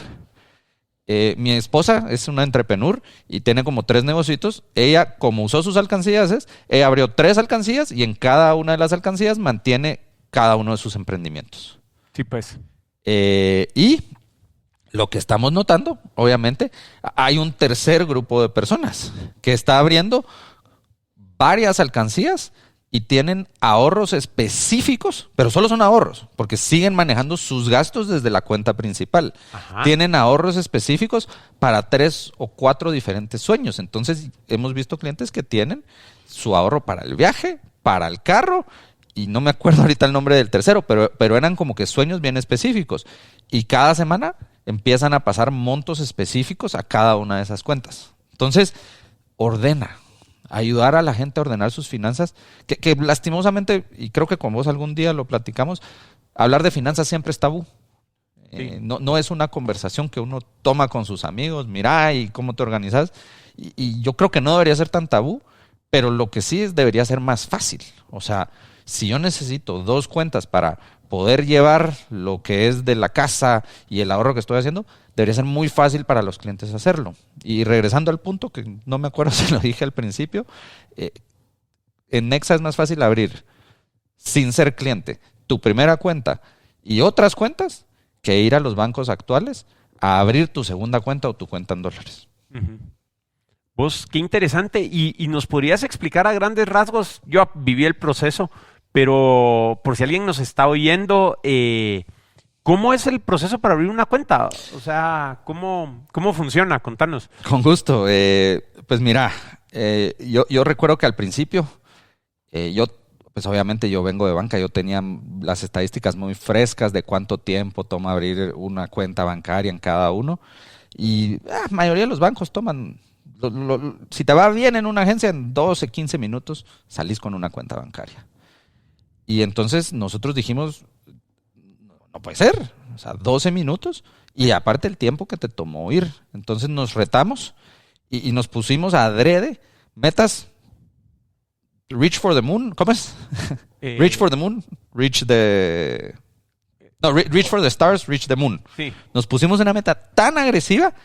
Mi esposa es una entrepreneur y tiene como 3 negocios. Ella, como usó sus alcancías, ella abrió 3 alcancías, y en cada una de las alcancías mantiene cada uno de sus emprendimientos. Sí, pues. Y lo que estamos notando, obviamente, hay un tercer grupo de personas que está abriendo varias alcancías y tienen ahorros específicos, pero solo son ahorros, porque siguen manejando sus gastos desde la cuenta principal. Ajá. Tienen ahorros específicos para 3 o 4 diferentes sueños. Entonces, hemos visto clientes que tienen su ahorro para el viaje, para el carro, y no me acuerdo ahorita el nombre del tercero, pero eran como que sueños bien específicos. Y cada semana empiezan a pasar montos específicos a cada una de esas cuentas. Entonces, ordena. Ayudar a la gente a ordenar sus finanzas, que lastimosamente, y creo que con vos algún día lo platicamos, hablar de finanzas siempre es tabú. Sí. No es una conversación que uno toma con sus amigos, mira, y cómo te organizas. Y yo creo que no debería ser tan tabú, pero lo que sí debería ser más fácil. O sea, si yo necesito 2 cuentas para poder llevar lo que es de la casa y el ahorro que estoy haciendo, debería ser muy fácil para los clientes hacerlo. Y regresando al punto, que no me acuerdo si lo dije al principio, en Nexa es más fácil abrir, sin ser cliente, tu primera cuenta y otras cuentas que ir a los bancos actuales a abrir tu segunda cuenta o tu cuenta en dólares. Uh-huh. Vos, qué interesante. Y nos podrías explicar a grandes rasgos, yo viví el proceso, pero por si alguien nos está oyendo, ¿cómo es el proceso para abrir una cuenta? O sea, ¿cómo funciona? Contanos. Con gusto. Pues mira, yo recuerdo que al principio, pues obviamente yo vengo de banca, yo tenía las estadísticas muy frescas de cuánto tiempo toma abrir una cuenta bancaria en cada uno. Y la mayoría de los bancos toman, si te va bien en una agencia, en 12, 15 minutos salís con una cuenta bancaria. Y entonces nosotros dijimos, no puede ser, o sea, 12 minutos y aparte el tiempo que te tomó ir. Entonces nos retamos y nos pusimos adrede metas. Reach for the moon, ¿cómo es? Reach for the moon, reach for the stars, reach the moon. Sí. Nos pusimos una meta tan agresiva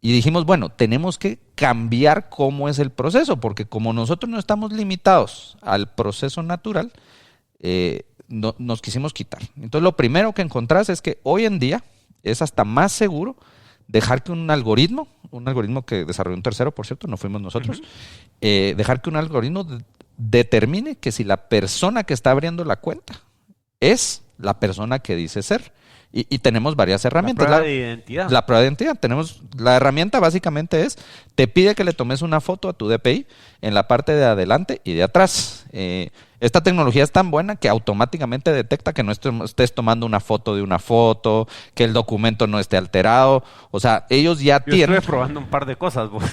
y dijimos, bueno, tenemos que cambiar cómo es el proceso, porque como nosotros no estamos limitados al proceso natural, nos quisimos quitar. Entonces lo primero que encontrás es que hoy en día es hasta más seguro dejar que un algoritmo que desarrolló un tercero, por cierto, no fuimos nosotros, dejar que un algoritmo determine que si la persona que está abriendo la cuenta es la persona que dice ser. Y tenemos varias herramientas. La prueba de identidad. La prueba de identidad. La herramienta básicamente te pide que le tomes una foto a tu DPI en la parte de adelante y de atrás. Esta tecnología es tan buena que automáticamente detecta que no estés tomando una foto de una foto, que el documento no esté alterado. O sea, ellos ya tienen... Yo estuve probando un par de cosas, vos.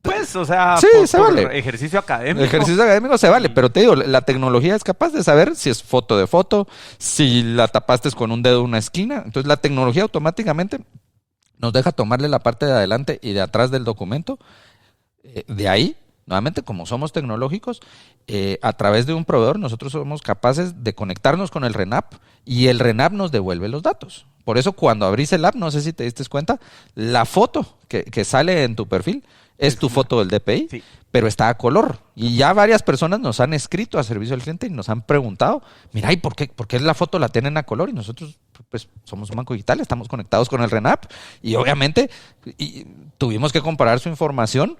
Pues, o sea, sí, se por vale. Ejercicio académico. El ejercicio académico se vale, pero te digo, la tecnología es capaz de saber si es foto de foto, si la tapaste con un dedo en una esquina. Entonces la tecnología automáticamente nos deja tomarle la parte de adelante y de atrás del documento. De ahí, nuevamente, como somos tecnológicos, a través de un proveedor nosotros somos capaces de conectarnos con el RENAP y el RENAP nos devuelve los datos. Por eso cuando abrís el app, no sé si te diste cuenta, la foto que sale en tu perfil es tu foto del DPI, sí, pero está a color. Y ya varias personas nos han escrito a servicio al cliente y nos han preguntado, mira, ¿y por qué la foto la tienen a color? Y nosotros, pues, somos un banco digital, estamos conectados con el RENAP y obviamente tuvimos que comparar su información,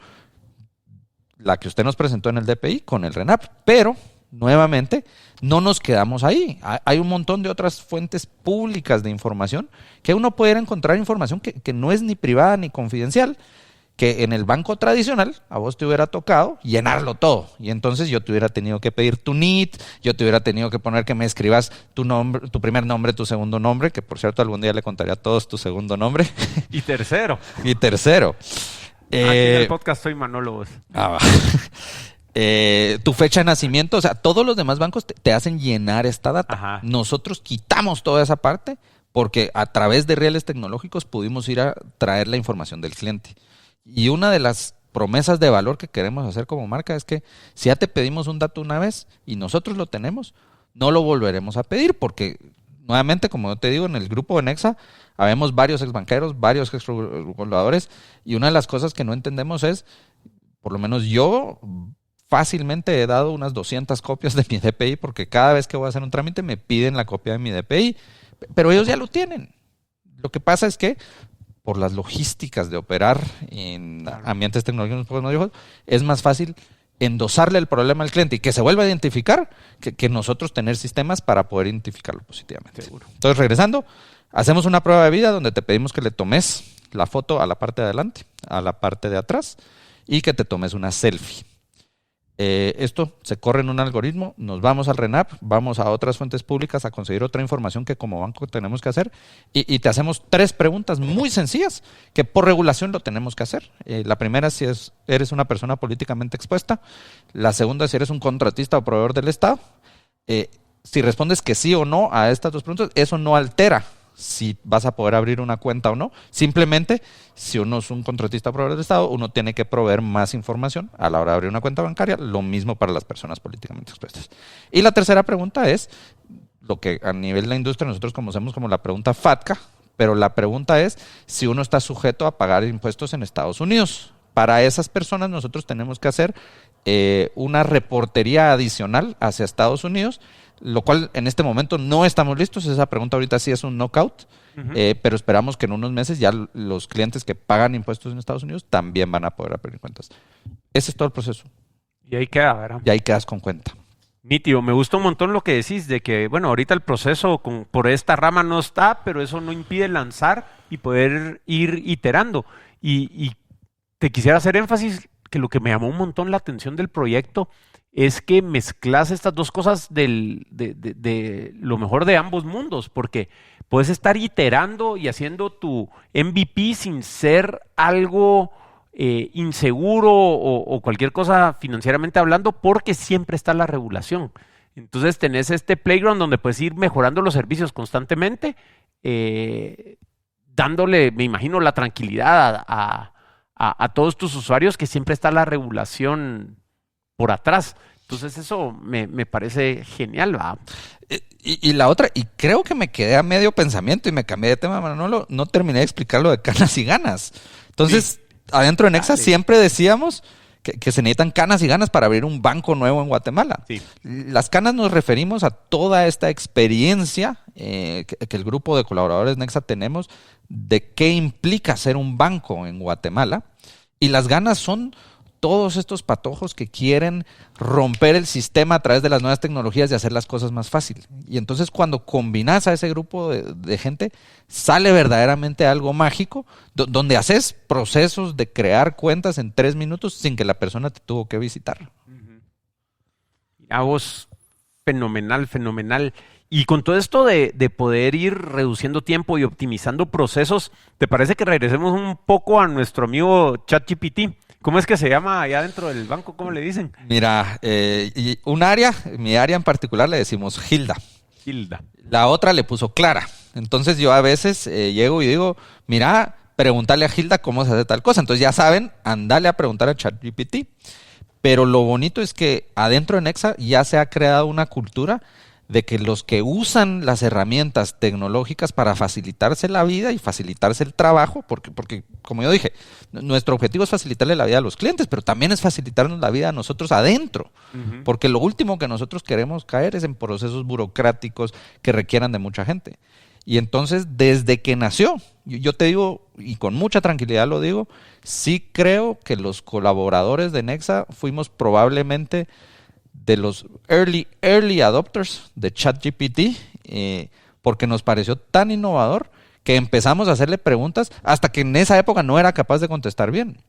la que usted nos presentó en el DPI, con el RENAP. Pero, nuevamente, no nos quedamos ahí. Hay un montón de otras fuentes públicas de información que uno puede encontrar información que no es ni privada ni confidencial, que en el banco tradicional a vos te hubiera tocado llenarlo todo. Y entonces yo te hubiera tenido que pedir tu NIT, yo te hubiera tenido que poner que me escribas tu nombre, tu primer nombre, tu segundo nombre, que por cierto algún día le contaré a todos tu segundo nombre. Y tercero. Y tercero. Aquí en el podcast soy Manolo. Tu fecha de nacimiento, o sea, todos los demás bancos te hacen llenar esta data. Ajá. Nosotros quitamos toda esa parte porque a través de rieles tecnológicos pudimos ir a traer la información del cliente. Y una de las promesas de valor que queremos hacer como marca es que si ya te pedimos un dato una vez y nosotros lo tenemos, no lo volveremos a pedir porque, nuevamente, como yo te digo, en el grupo de Nexa habemos varios exbanqueros, varios exreguladores y una de las cosas que no entendemos es, por lo menos yo fácilmente he dado unas 200 copias de mi DPI porque cada vez que voy a hacer un trámite me piden la copia de mi DPI, pero ellos ya lo tienen. Lo que pasa es que por las logísticas de operar en ambientes tecnológicos, es más fácil endosarle el problema al cliente y que se vuelva a identificar, que nosotros tener sistemas para poder identificarlo positivamente. Seguro. Entonces, regresando, hacemos una prueba de vida donde te pedimos que le tomes la foto a la parte de adelante, a la parte de atrás y que te tomes una selfie. Esto se corre en un algoritmo, nos vamos al RENAP, vamos a otras fuentes públicas a conseguir otra información que como banco tenemos que hacer y te hacemos 3 preguntas muy sencillas que por regulación lo tenemos que hacer. La primera es si eres una persona políticamente expuesta, la segunda es si eres un contratista o proveedor del Estado. Si respondes que sí o no a estas 2 preguntas, eso no altera si vas a poder abrir una cuenta o no. Simplemente, si uno es un contratista proveedor del Estado, uno tiene que proveer más información a la hora de abrir una cuenta bancaria, lo mismo para las personas políticamente expuestas. Y la tercera pregunta es, lo que a nivel de la industria nosotros conocemos como la pregunta FATCA, pero la pregunta es si uno está sujeto a pagar impuestos en Estados Unidos. Para esas personas nosotros tenemos que hacer una reportería adicional hacia Estados Unidos, lo cual en este momento no estamos listos. Esa pregunta ahorita sí es un knockout, pero esperamos que en unos meses ya los clientes que pagan impuestos en Estados Unidos también van a poder abrir cuentas. Ese es todo el proceso. Y ahí queda, ¿verdad? Y ahí quedas con cuenta. Nítido, me gusta un montón lo que decís de que, bueno, ahorita el proceso por esta rama no está, pero eso no impide lanzar y poder ir iterando. Y te quisiera hacer énfasis que lo que me llamó un montón la atención del proyecto es que mezclas estas 2 cosas de lo mejor de ambos mundos, porque puedes estar iterando y haciendo tu MVP sin ser algo inseguro o cualquier cosa financieramente hablando, porque siempre está la regulación. Entonces tenés este playground donde puedes ir mejorando los servicios constantemente, dándole, me imagino, la tranquilidad a todos tus usuarios, que siempre está la regulación por atrás. Entonces eso me parece genial, ¿va? Y la otra, y creo que me quedé a medio pensamiento y me cambié de tema, Manolo, no terminé de explicar lo de canas y ganas. Entonces, adentro de Nexa siempre decíamos que se necesitan canas y ganas para abrir un banco nuevo en Guatemala. Sí. Las canas nos referimos a toda esta experiencia que el grupo de colaboradores Nexa tenemos de qué implica ser un banco en Guatemala. Y las ganas son todos estos patojos que quieren romper el sistema a través de las nuevas tecnologías y hacer las cosas más fácil. Y entonces cuando combinas a ese grupo de gente, sale verdaderamente algo mágico, donde haces procesos de crear cuentas en 3 minutos sin que la persona te tuvo que visitar. A vos, fenomenal, fenomenal. Y con todo esto de poder ir reduciendo tiempo y optimizando procesos, ¿te parece que regresemos un poco a nuestro amigo ChatGPT? ¿Cómo es que se llama allá dentro del banco? ¿Cómo le dicen? Mira, mi área en particular le decimos Hilda. Hilda. La otra le puso Clara. Entonces yo a veces llego y digo, mira, pregúntale a Hilda cómo se hace tal cosa. Entonces ya saben, andale a preguntar a ChatGPT. Pero lo bonito es que adentro de Nexa ya se ha creado una cultura de que los que usan las herramientas tecnológicas para facilitarse la vida y facilitarse el trabajo, porque como yo dije, nuestro objetivo es facilitarle la vida a los clientes, pero también es facilitarnos la vida a nosotros adentro, porque lo último que nosotros queremos caer es en procesos burocráticos que requieran de mucha gente. Y entonces, desde que nació, yo te digo, y con mucha tranquilidad lo digo, sí creo que los colaboradores de Nexa fuimos probablemente de los early adopters de ChatGPT, porque nos pareció tan innovador que empezamos a hacerle preguntas hasta que en esa época no era capaz de contestar bien.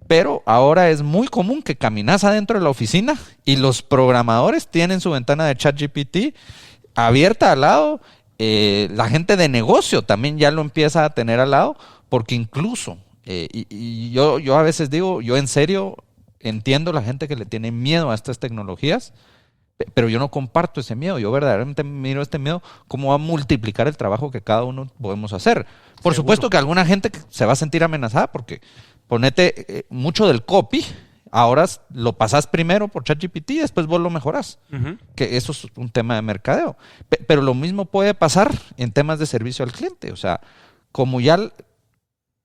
Pero ahora es muy común que caminas adentro de la oficina y los programadores tienen su ventana de ChatGPT abierta al lado. La gente de negocio también ya lo empieza a tener al lado, porque incluso, yo a veces digo, yo en serio entiendo la gente que le tiene miedo a estas tecnologías, pero yo no comparto ese miedo. Yo verdaderamente miro este miedo cómo va a multiplicar el trabajo que cada uno podemos hacer. Por supuesto que alguna gente se va a sentir amenazada porque ponete mucho del copy, ahora lo pasás primero por ChatGPT y después vos lo mejorás. Que eso es un tema de mercadeo. Pero lo mismo puede pasar en temas de servicio al cliente. O sea, como ya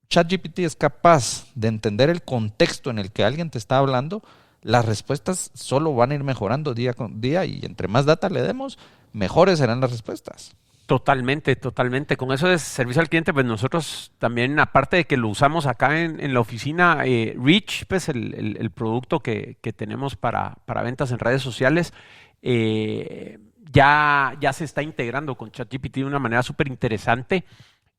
ChatGPT es capaz de entender el contexto en el que alguien te está hablando, las respuestas solo van a ir mejorando día con día y entre más data le demos, mejores serán las respuestas. Totalmente, totalmente. Con eso de servicio al cliente, pues nosotros también, aparte de que lo usamos acá en la oficina, Reach, pues el producto que tenemos para ventas en redes sociales, ya se está integrando con ChatGPT de una manera súper interesante.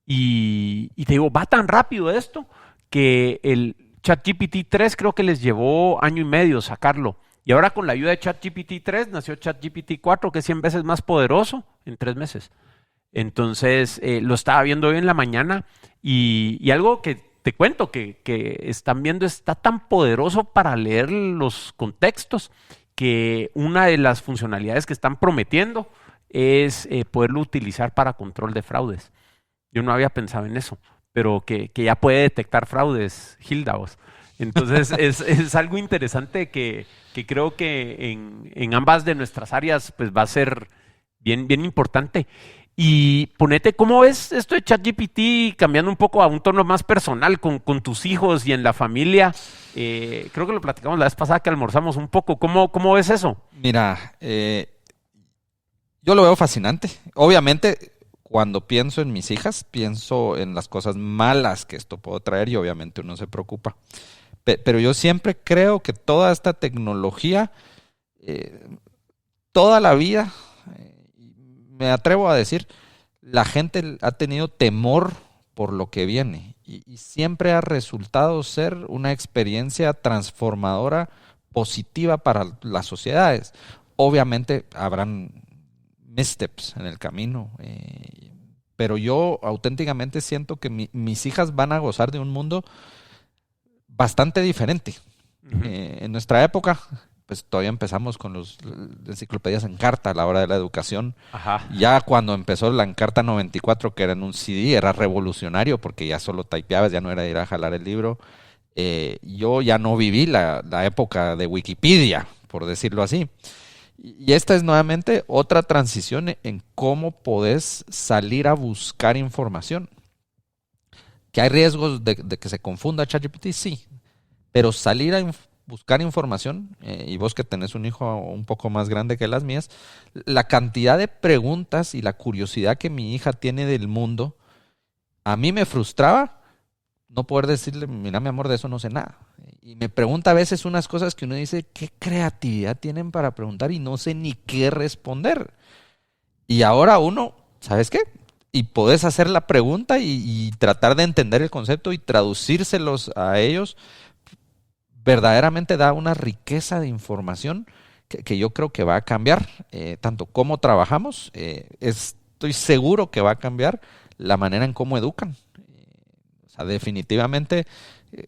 Y te digo, va tan rápido esto que el ChatGPT 3 creo que les llevó año y medio sacarlo. Y ahora con la ayuda de ChatGPT 3 nació ChatGPT 4, que es 100 veces más poderoso en 3 meses. Entonces, lo estaba viendo hoy en la mañana y algo que te cuento que están viendo está tan poderoso para leer los contextos que una de las funcionalidades que están prometiendo es poderlo utilizar para control de fraudes. Yo no había pensado en eso, pero que ya puede detectar fraudes, Hilda. Entonces, es algo interesante que creo que en ambas de nuestras áreas pues va a ser bien, bien importante. Y ponete, ¿cómo ves esto de ChatGPT cambiando un poco a un tono más personal con tus hijos y en la familia? Creo que lo platicamos la vez pasada que almorzamos un poco. ¿Cómo ves eso? Mira, yo lo veo fascinante. Obviamente, cuando pienso en mis hijas, pienso en las cosas malas que esto puede traer y obviamente uno se preocupa. Pero yo siempre creo que toda esta tecnología, toda la vida, me atrevo a decir, la gente ha tenido temor por lo que viene y siempre ha resultado ser una experiencia transformadora, positiva para las sociedades. Obviamente habrán missteps en el camino, pero yo auténticamente siento que mis hijas van a gozar de un mundo bastante diferente. Uh-huh. En nuestra época, pues todavía empezamos con las enciclopedias en carta a la hora de la educación. Ajá. Ya cuando empezó la Encarta 94, que era en un CD, era revolucionario porque ya solo typeabas, ya no era ir a jalar el libro. Yo ya no viví la época de Wikipedia, por decirlo así. Y esta es nuevamente otra transición en cómo podés salir a buscar información. ¿Que hay riesgos de que se confunda ChatGPT? Sí, pero salir a buscar información, y vos que tenés un hijo un poco más grande que las mías, la cantidad de preguntas y la curiosidad que mi hija tiene del mundo, a mí me frustraba no poder decirle, mira mi amor, de eso no sé nada. Y me pregunta a veces unas cosas que uno dice, ¿qué creatividad tienen para preguntar? Y no sé ni qué responder. Y ahora uno, ¿sabes qué? Y podés hacer la pregunta y tratar de entender el concepto y traducírselos a ellos. Verdaderamente da una riqueza de información que yo creo que va a cambiar tanto cómo trabajamos, estoy seguro que va a cambiar la manera en cómo educan. O sea, definitivamente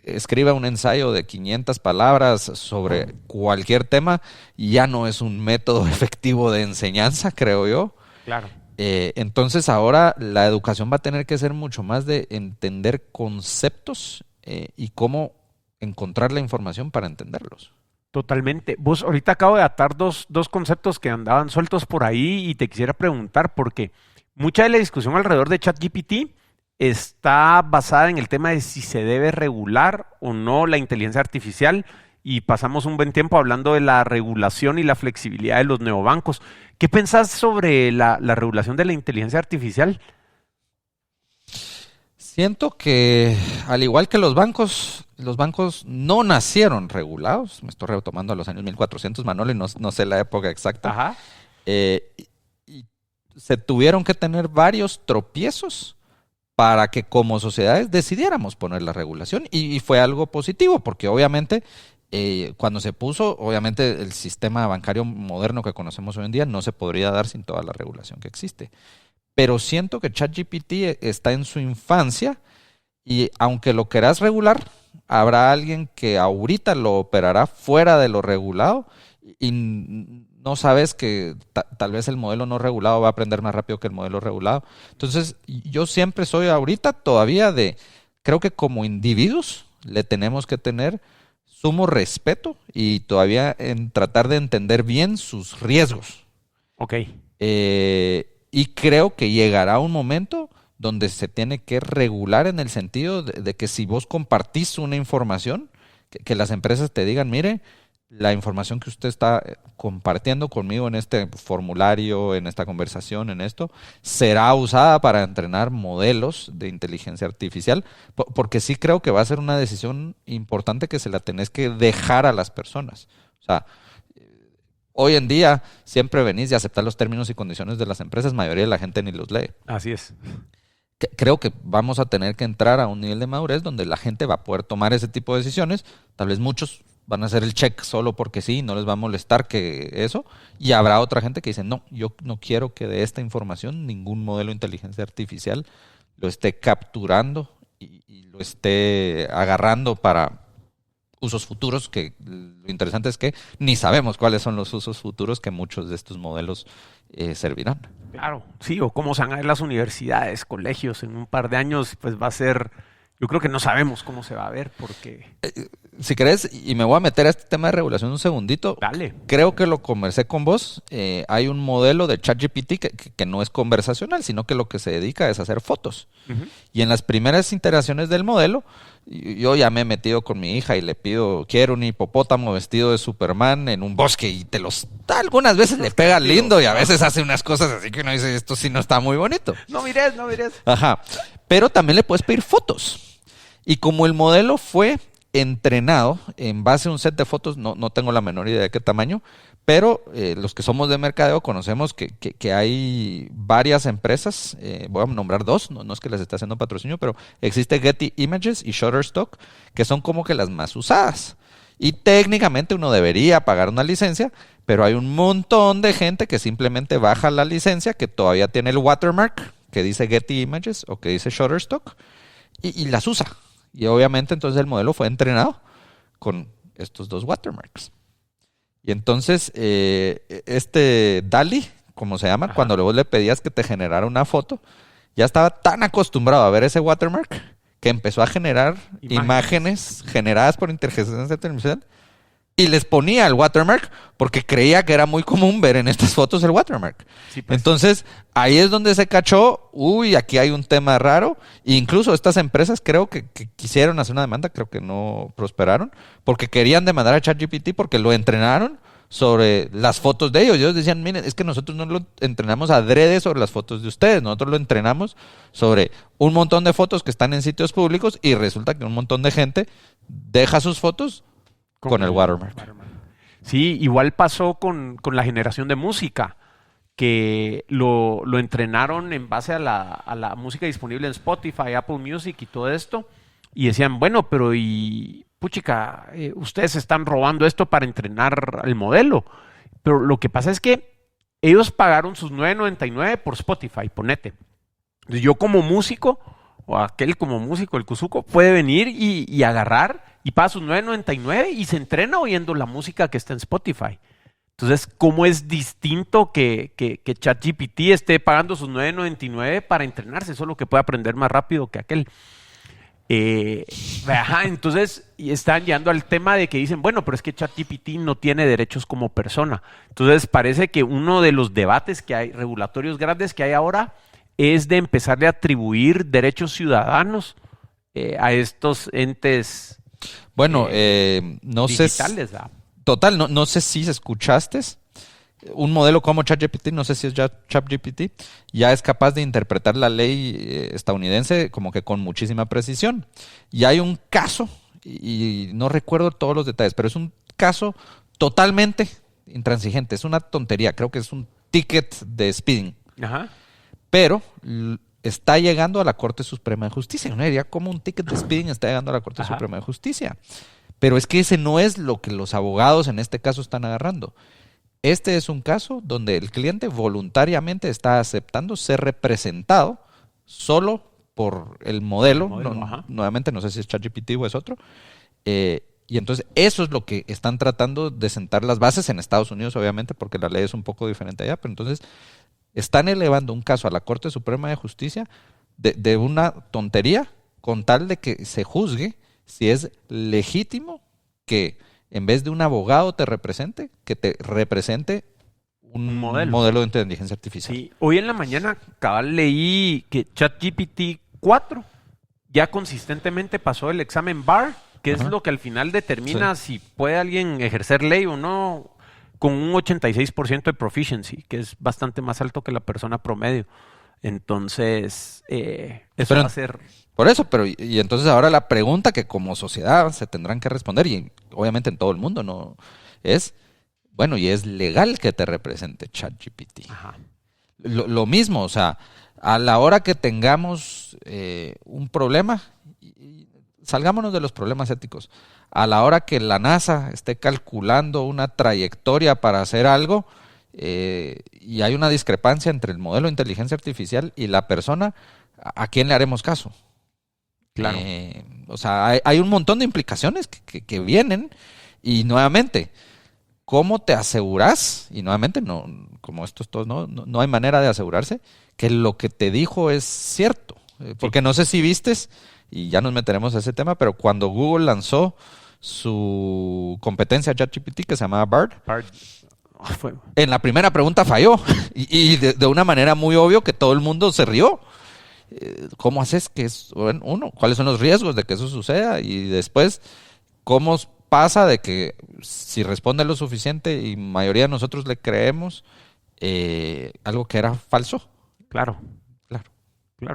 escriba un ensayo de 500 palabras sobre cualquier tema, ya no es un método efectivo de enseñanza, creo yo. Claro. Entonces ahora la educación va a tener que ser mucho más de entender conceptos y cómo encontrar la información para entenderlos. Totalmente. Vos ahorita acabo de atar dos conceptos que andaban sueltos por ahí y te quisiera preguntar porque mucha de la discusión alrededor de ChatGPT está basada en el tema de si se debe regular o no la inteligencia artificial y pasamos un buen tiempo hablando de la regulación y la flexibilidad de los neobancos. ¿Qué pensás sobre la regulación de la inteligencia artificial? Siento que, al igual que los bancos no nacieron regulados. Me estoy retomando a los años 1400, Manolo, y no sé la época exacta. Ajá. Y se tuvieron que tener varios tropiezos para que como sociedades decidiéramos poner la regulación. Y fue algo positivo, porque obviamente cuando se puso, obviamente el sistema bancario moderno que conocemos hoy en día no se podría dar sin toda la regulación que existe. Pero siento que ChatGPT está en su infancia y aunque lo querás regular, habrá alguien que ahorita lo operará fuera de lo regulado y no sabes que tal vez el modelo no regulado va a aprender más rápido que el modelo regulado. Entonces, yo siempre soy ahorita todavía creo que como individuos le tenemos que tener sumo respeto y todavía en tratar de entender bien sus riesgos. Ok. Y creo que llegará un momento donde se tiene que regular en el sentido de que si vos compartís una información, que las empresas te digan, mire, la información que usted está compartiendo conmigo en este formulario, en esta conversación, en esto, será usada para entrenar modelos de inteligencia artificial, porque sí creo que va a ser una decisión importante que se la tenés que dejar a las personas. O sea, hoy en día siempre venís y aceptar los términos y condiciones de las empresas, mayoría de la gente ni los lee. Así es. Creo que vamos a tener que entrar a un nivel de madurez donde la gente va a poder tomar ese tipo de decisiones. Tal vez muchos van a hacer el check solo porque sí, no les va a molestar que eso. Y habrá otra gente que dice, no, yo no quiero que de esta información ningún modelo de inteligencia artificial lo esté capturando y lo esté agarrando para usos futuros, que lo interesante es que ni sabemos cuáles son los usos futuros que muchos de estos modelos servirán. Claro, sí, o cómo se van a ver las universidades, colegios en un par de años, pues va a ser, yo creo que no sabemos cómo se va a ver porque... Si querés, y me voy a meter a este tema de regulación un segundito. Dale. Creo que lo conversé con vos. Hay un modelo de ChatGPT que no es conversacional, sino que lo que se dedica es a hacer fotos. Uh-huh. Y en las primeras iteraciones del modelo, yo ya me he metido con mi hija y le pido, quiero un hipopótamo vestido de Superman en un bosque, y algunas veces le pega lindo y a veces hace unas cosas así que uno dice, esto sí no está muy bonito. No mires. Ajá. Pero también le puedes pedir fotos. Y como el modelo fue entrenado en base a un set de fotos, no tengo la menor idea de qué tamaño, pero los que somos de mercadeo conocemos que hay varias empresas, voy a nombrar dos, no es que les esté haciendo patrocinio, pero existe Getty Images y Shutterstock, que son como que las más usadas. Y técnicamente uno debería pagar una licencia, pero hay un montón de gente que simplemente baja la licencia, que todavía tiene el watermark, que dice Getty Images o que dice Shutterstock, y las usa. Y obviamente entonces el modelo fue entrenado con estos dos watermarks. Y entonces este DALL-E, como se llama, cuando luego le pedías que te generara una foto, ya estaba tan acostumbrado a ver ese watermark que empezó a generar imágenes generadas por inteligencia artificial y les ponía el watermark porque creía que era muy común ver en estas fotos el watermark. Sí, pues. Entonces, ahí es donde se cachó, aquí hay un tema raro. E incluso estas empresas creo que quisieron hacer una demanda, creo que no prosperaron, porque querían demandar a ChatGPT porque lo entrenaron sobre las fotos de ellos. Ellos decían, miren, es que nosotros no lo entrenamos adrede sobre las fotos de ustedes, nosotros lo entrenamos sobre un montón de fotos que están en sitios públicos y resulta que un montón de gente deja sus fotos con el watermark. Sí, igual pasó con la generación de música, que lo entrenaron en base a la música disponible en Spotify, Apple Music y todo esto, y decían, bueno, pero puchica, ustedes están robando esto para entrenar el modelo. Pero lo que pasa es que ellos pagaron sus $9.99 por Spotify, ponete. Entonces yo como músico, o aquel como músico, el Cuzuco, puede venir y agarrar y paga sus $9.99 y se entrena oyendo la música que está en Spotify. Entonces, ¿cómo es distinto que ChatGPT esté pagando sus $9.99 para entrenarse? Solo que puede aprender más rápido que aquel. Entonces, están llegando al tema de que dicen, bueno, pero es que ChatGPT no tiene derechos como persona. Entonces, parece que uno de los debates que hay, regulatorios grandes que hay ahora, es de empezarle a atribuir derechos ciudadanos a estos entes no digitales. Sé, total, no sé si escuchaste un modelo como ChatGPT, no sé si es ya ChatGPT, ya es capaz de interpretar la ley estadounidense como que con muchísima precisión. Y hay un caso, y no recuerdo todos los detalles, pero es un caso totalmente intransigente, es una tontería, creo que es un ticket de speeding. Ajá. Pero está llegando a la Corte Suprema de Justicia. Uno diría, ¿cómo un ticket de speeding está llegando a la Corte Suprema de Justicia? Pero es que ese no es lo que los abogados en este caso están agarrando. Este es un caso donde el cliente voluntariamente está aceptando ser representado solo por el modelo. Nuevamente, no sé si es ChatGPT o es otro. Y entonces eso es lo que están tratando de sentar las bases en Estados Unidos, obviamente, porque la ley es un poco diferente allá. Pero entonces están elevando un caso a la Corte Suprema de Justicia de una tontería con tal de que se juzgue si es legítimo que en vez de un abogado te represente, que te represente un modelo de inteligencia artificial. Sí. Hoy en la mañana cabal leí que ChatGPT 4 ya consistentemente pasó el examen BAR, que es Ajá. lo que al final determina si puede alguien ejercer ley o no, con un 86% de proficiency, que es bastante más alto que la persona promedio. Entonces, eso Pero va a ser... por eso, pero y entonces ahora la pregunta que como sociedad se tendrán que responder, y obviamente en todo el mundo, ¿no? Es, bueno, ¿y es legal que te represente ChatGPT? Ajá. Lo mismo, o sea, a la hora que tengamos un problema, salgámonos de los problemas éticos, a la hora que la NASA esté calculando una trayectoria para hacer algo y hay una discrepancia entre el modelo de inteligencia artificial y la persona, ¿a quién le haremos caso? Claro. O sea, hay un montón de implicaciones que vienen y nuevamente, ¿cómo te aseguras? Y nuevamente, no, como estos todos, no hay manera de asegurarse que lo que te dijo es cierto. Porque no sé si vistes, y ya nos meteremos a ese tema, pero cuando Google lanzó su competencia ChatGPT que se llamaba Bard, en la primera pregunta falló y de una manera muy obvia que todo el mundo se rió. ¿Cómo haces que cuáles son los riesgos de que eso suceda? Y después, ¿cómo pasa de que si responde lo suficiente y mayoría de nosotros le creemos algo que era falso? Claro.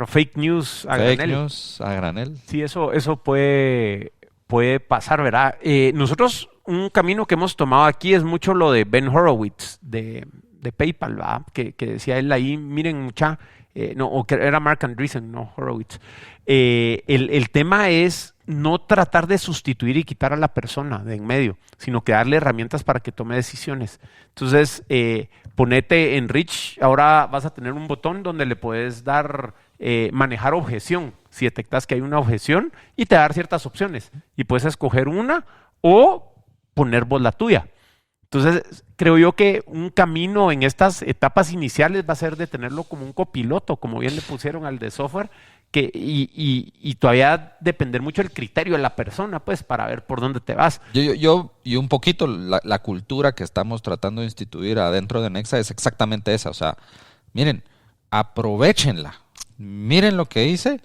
Fake news a Fake granel. news a granel. Sí, eso puede pasar, ¿verdad? Nosotros, un camino que hemos tomado aquí es mucho lo de Ben Horowitz, de PayPal, ¿verdad? Que decía él ahí, miren, o que era Mark Andreessen, no Horowitz. El tema es no tratar de sustituir y quitar a la persona de en medio, sino que darle herramientas para que tome decisiones. Entonces, ponete en Rich, ahora vas a tener un botón donde le puedes dar manejar objeción, si detectas que hay una objeción, y te va a dar ciertas opciones. Y puedes escoger una o poner vos la tuya. Entonces, creo yo que un camino en estas etapas iniciales va a ser de tenerlo como un copiloto, como bien le pusieron al de software, y todavía depender mucho del criterio de la persona, pues, para ver por dónde te vas. Y un poquito la cultura que estamos tratando de instituir adentro de Nexa es exactamente esa. O sea, miren, aprovéchenla. Miren lo que hice,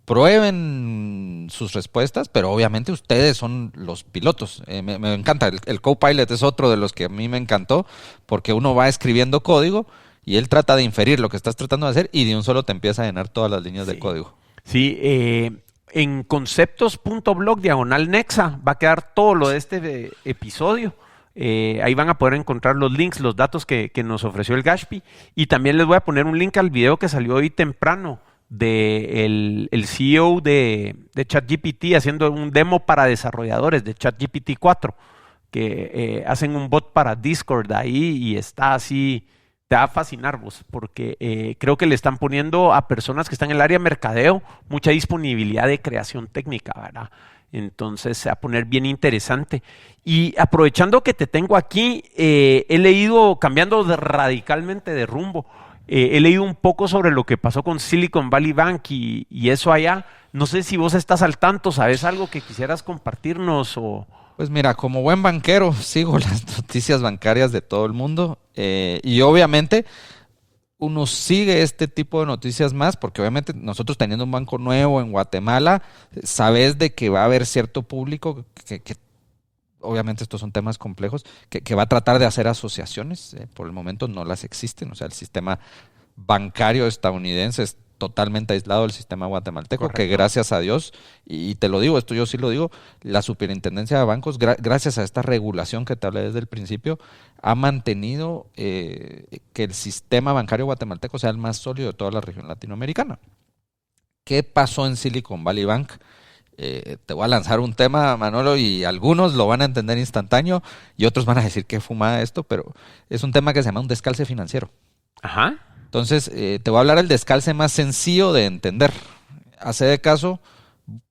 prueben sus respuestas, pero obviamente ustedes son los pilotos. Me encanta, el Copilot es otro de los que a mí me encantó, porque uno va escribiendo código y él trata de inferir lo que estás tratando de hacer y de un solo te empieza a llenar todas las líneas de código. Sí, en conceptos.blog/Nexa va a quedar todo lo de este episodio. Ahí van a poder encontrar los links, los datos que nos ofreció el Gashpi, y también les voy a poner un link al video que salió hoy temprano de el CEO de ChatGPT haciendo un demo para desarrolladores de ChatGPT 4, que hacen un bot para Discord ahí y está así, te va a fascinar vos, porque creo que le están poniendo a personas que están en el área de mercadeo mucha disponibilidad de creación técnica, ¿verdad? Entonces se va a poner bien interesante. Y aprovechando que te tengo aquí, he leído, cambiando radicalmente de rumbo, he leído un poco sobre lo que pasó con Silicon Valley Bank y eso allá. No sé si vos estás al tanto, ¿sabes algo que quisieras compartirnos? Pues mira, como buen banquero, sigo las noticias bancarias de todo el mundo y obviamente uno sigue este tipo de noticias más, porque obviamente nosotros teniendo un banco nuevo en Guatemala, sabes de que va a haber cierto público que obviamente estos son temas complejos, que va a tratar de hacer asociaciones. Por el momento no las existen, o sea, el sistema bancario estadounidense es totalmente aislado del sistema guatemalteco. Correcto. Que gracias a Dios, y te lo digo, esto yo sí lo digo, la Superintendencia de Bancos, gracias a esta regulación que te hablé desde el principio, ha mantenido que el sistema bancario guatemalteco sea el más sólido de toda la región latinoamericana. ¿Qué pasó en Silicon Valley Bank? Te voy a lanzar un tema, Manolo, y algunos lo van a entender instantáneo y otros van a decir qué fumada esto, pero es un tema que se llama un descalce financiero. Ajá. Entonces, te voy a hablar del descalce más sencillo de entender. Hace de caso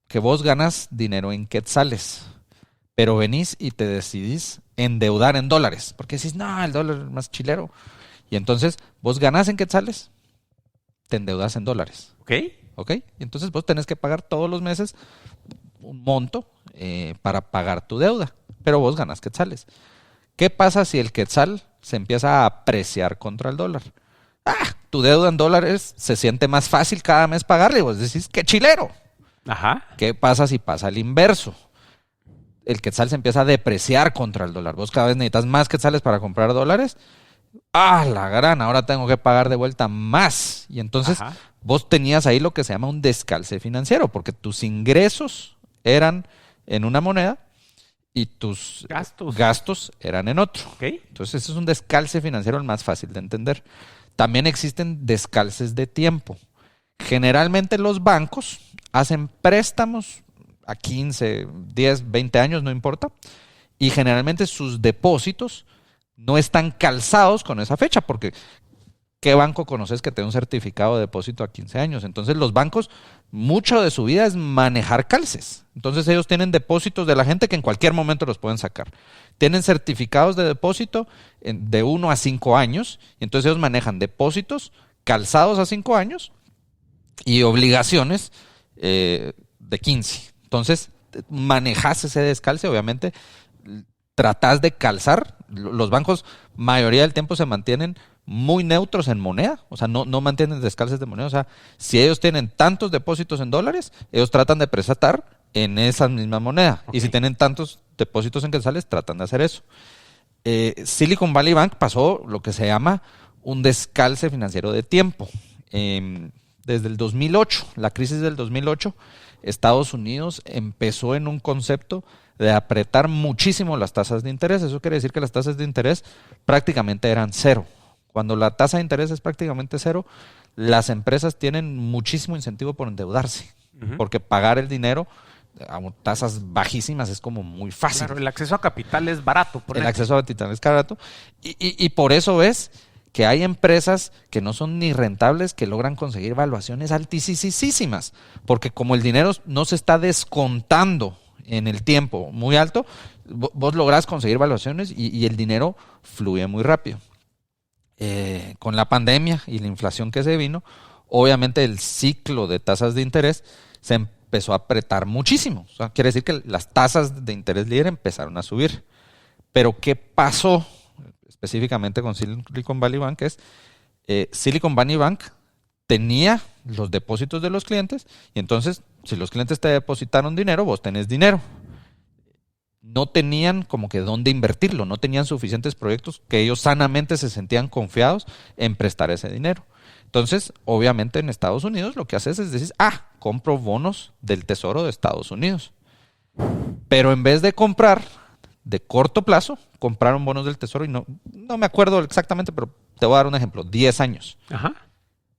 que vos ganas dinero en quetzales, pero venís y te decidís endeudar en dólares, porque decís, no, el dólar es más chilero. Y entonces, vos ganás en quetzales, te endeudas en dólares. ¿Ok? Y entonces vos tenés que pagar todos los meses un monto para pagar tu deuda, pero vos ganás quetzales. ¿Qué pasa si el quetzal se empieza a apreciar contra el dólar? Tu deuda en dólares se siente más fácil cada mes pagarle. Vos decís, ¡qué chilero! Ajá. ¿Qué pasa si pasa el inverso? el quetzal se empieza a depreciar contra el dólar. Vos cada vez necesitas más quetzales para comprar dólares. ¡Ah, la gran! Ahora tengo que pagar de vuelta más. Y entonces vos tenías ahí lo que se llama un descalce financiero, porque tus ingresos eran en una moneda y tus gastos eran en otro. Okay. Entonces ese es un descalce financiero el más fácil de entender. También existen descalces de tiempo. Generalmente los bancos hacen préstamos a 15, 10, 20 años, no importa, y generalmente sus depósitos no están calzados con esa fecha, porque ¿qué banco conoces que te dé un certificado de depósito a 15 años? Entonces los bancos, mucho de su vida es manejar calces. Entonces ellos tienen depósitos de la gente que en cualquier momento los pueden sacar. Tienen certificados de depósito de 1 a 5 años, y entonces ellos manejan depósitos calzados a 5 años y obligaciones de 15. Entonces manejas ese descalce, obviamente tratás de calzar. Los bancos mayoría del tiempo se mantienen muy neutros en moneda, o sea, no mantienen descalces de moneda. O sea, si ellos tienen tantos depósitos en dólares, ellos tratan de prestar en esa misma moneda. Okay. Y si tienen tantos depósitos en quetzales, tratan de hacer eso. Silicon Valley Bank pasó lo que se llama un descalce financiero de tiempo. Desde el 2008, la crisis del 2008, Estados Unidos empezó en un concepto de apretar muchísimo las tasas de interés. Eso quiere decir que las tasas de interés prácticamente eran cero. Cuando la tasa de interés es prácticamente cero, las empresas tienen muchísimo incentivo por endeudarse, porque pagar el dinero a tasas bajísimas es como muy fácil. Claro, el acceso a capital es barato. El acceso a capital es barato. Y por eso ves que hay empresas que no son ni rentables que logran conseguir valuaciones altísimas, porque como el dinero no se está descontando en el tiempo muy alto, vos lográs conseguir valuaciones y el dinero fluye muy rápido. Con la pandemia y la inflación que se vino, obviamente el ciclo de tasas de interés se empezó a apretar muchísimo. O sea, quiere decir que las tasas de interés líder empezaron a subir. Pero ¿qué pasó específicamente con Silicon Valley Bank? Silicon Valley Bank tenía los depósitos de los clientes y entonces si los clientes te depositaron dinero, vos tenés dinero. No tenían como que dónde invertirlo, no tenían suficientes proyectos que ellos sanamente se sentían confiados en prestar ese dinero. Entonces, obviamente en Estados Unidos lo que haces es decir, compro bonos del Tesoro de Estados Unidos. Pero en vez de comprar de corto plazo, compraron bonos del Tesoro y no me acuerdo exactamente, pero te voy a dar un ejemplo, 10 años. Ajá.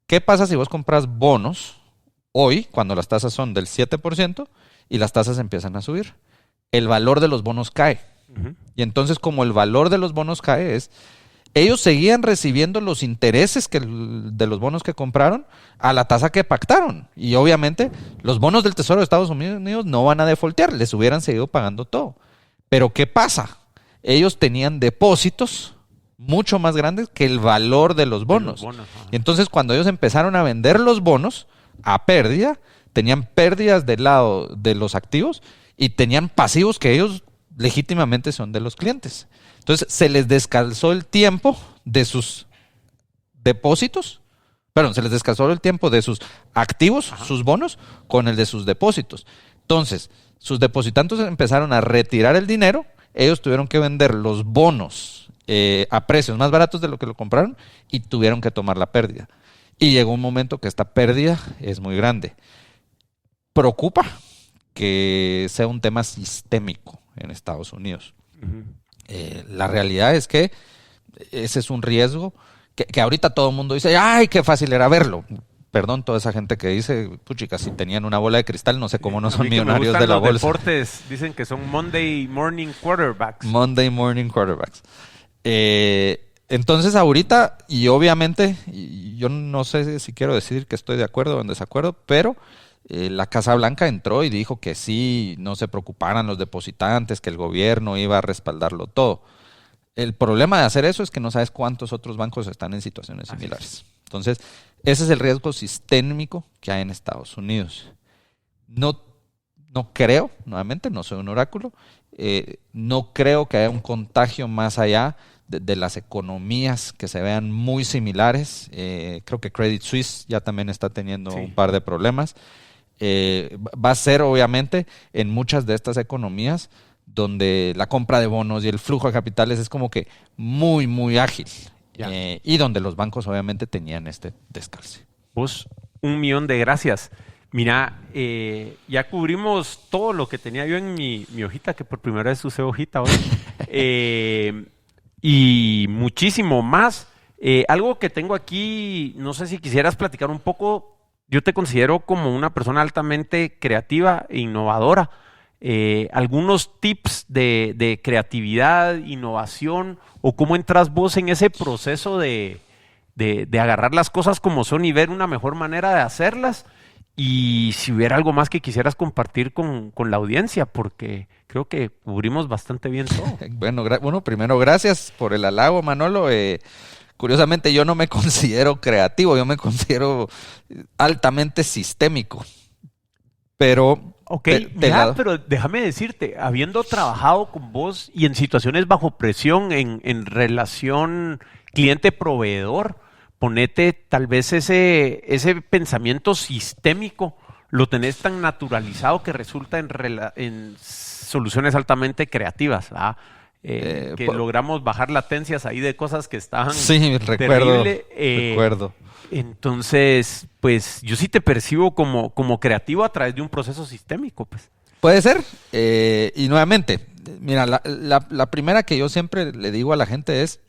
¿Qué pasa si vos compras bonos hoy, cuando las tasas son del 7% y las tasas empiezan a subir? El valor de los bonos cae. Y entonces, como el valor de los bonos cae, ellos seguían recibiendo los intereses de los bonos que compraron a la tasa que pactaron. Y obviamente los bonos del Tesoro de Estados Unidos no van a defaultear, les hubieran seguido pagando todo. Pero ¿qué pasa? Ellos tenían depósitos mucho más grandes que el valor de los bonos. Y entonces, cuando ellos empezaron a vender los bonos a pérdida, tenían pérdidas del lado de los activos y tenían pasivos que ellos legítimamente son de los clientes. Entonces se les descalzó el tiempo de sus depósitos, se les descalzó el tiempo de sus activos, sus bonos, con el de sus depósitos. Entonces, sus depositantes empezaron a retirar el dinero, ellos tuvieron que vender los bonos a precios más baratos de lo que lo compraron y tuvieron que tomar la pérdida. Y llegó un momento que esta pérdida es muy grande. Preocupa que sea un tema sistémico en Estados Unidos. La realidad es que ese es un riesgo que ahorita todo el mundo dice, ¡ay, qué fácil era verlo! Perdón, toda esa gente que dice, puchica, si tenían una bola de cristal, no sé cómo no son millonarios de la bolsa. Los deportes dicen que son Monday morning quarterbacks. Monday morning quarterbacks. Entonces ahorita, y obviamente, yo no sé si quiero decir que estoy de acuerdo o en desacuerdo, pero la Casa Blanca entró y dijo que sí, no se preocuparan los depositantes, que el gobierno iba a respaldarlo todo. El problema de hacer eso es que no sabes cuántos otros bancos están en situaciones similares. Entonces, ese es el riesgo sistémico que hay en Estados Unidos. No creo, nuevamente, no soy un oráculo, no creo que haya un contagio más allá de las economías que se vean muy similares. Creo que Credit Suisse ya también está teniendo un par de problemas. Va a ser, obviamente, en muchas de estas economías donde la compra de bonos y el flujo de capitales es como que muy, muy ágil. Y donde los bancos obviamente tenían este descalce. Vos, 1.000.000 de gracias. Mira, ya cubrimos todo lo que tenía yo en mi hojita, que por primera vez usé hojita hoy. Y muchísimo más. Algo que tengo aquí, no sé si quisieras platicar un poco. Yo te considero como una persona altamente creativa e innovadora. Algunos tips de creatividad, innovación, o cómo entras vos en ese proceso de agarrar las cosas como son y ver una mejor manera de hacerlas. Y si hubiera algo más que quisieras compartir con la audiencia, porque creo que cubrimos bastante bien todo. Bueno, primero gracias por el halago, Manolo. Curiosamente yo no me considero creativo, yo me considero altamente sistémico. Pero... Ok, pero déjame decirte, habiendo trabajado con vos y en situaciones bajo presión, en relación cliente-proveedor, ponete tal vez ese pensamiento sistémico, lo tenés tan naturalizado que resulta en soluciones altamente creativas, ¿verdad? Que logramos bajar latencias ahí de cosas que estaban terribles. Recuerdo. Entonces, pues yo sí te percibo como creativo a través de un proceso sistémico, pues. Puede ser. Y nuevamente, mira, la primera que yo siempre le digo a la gente es,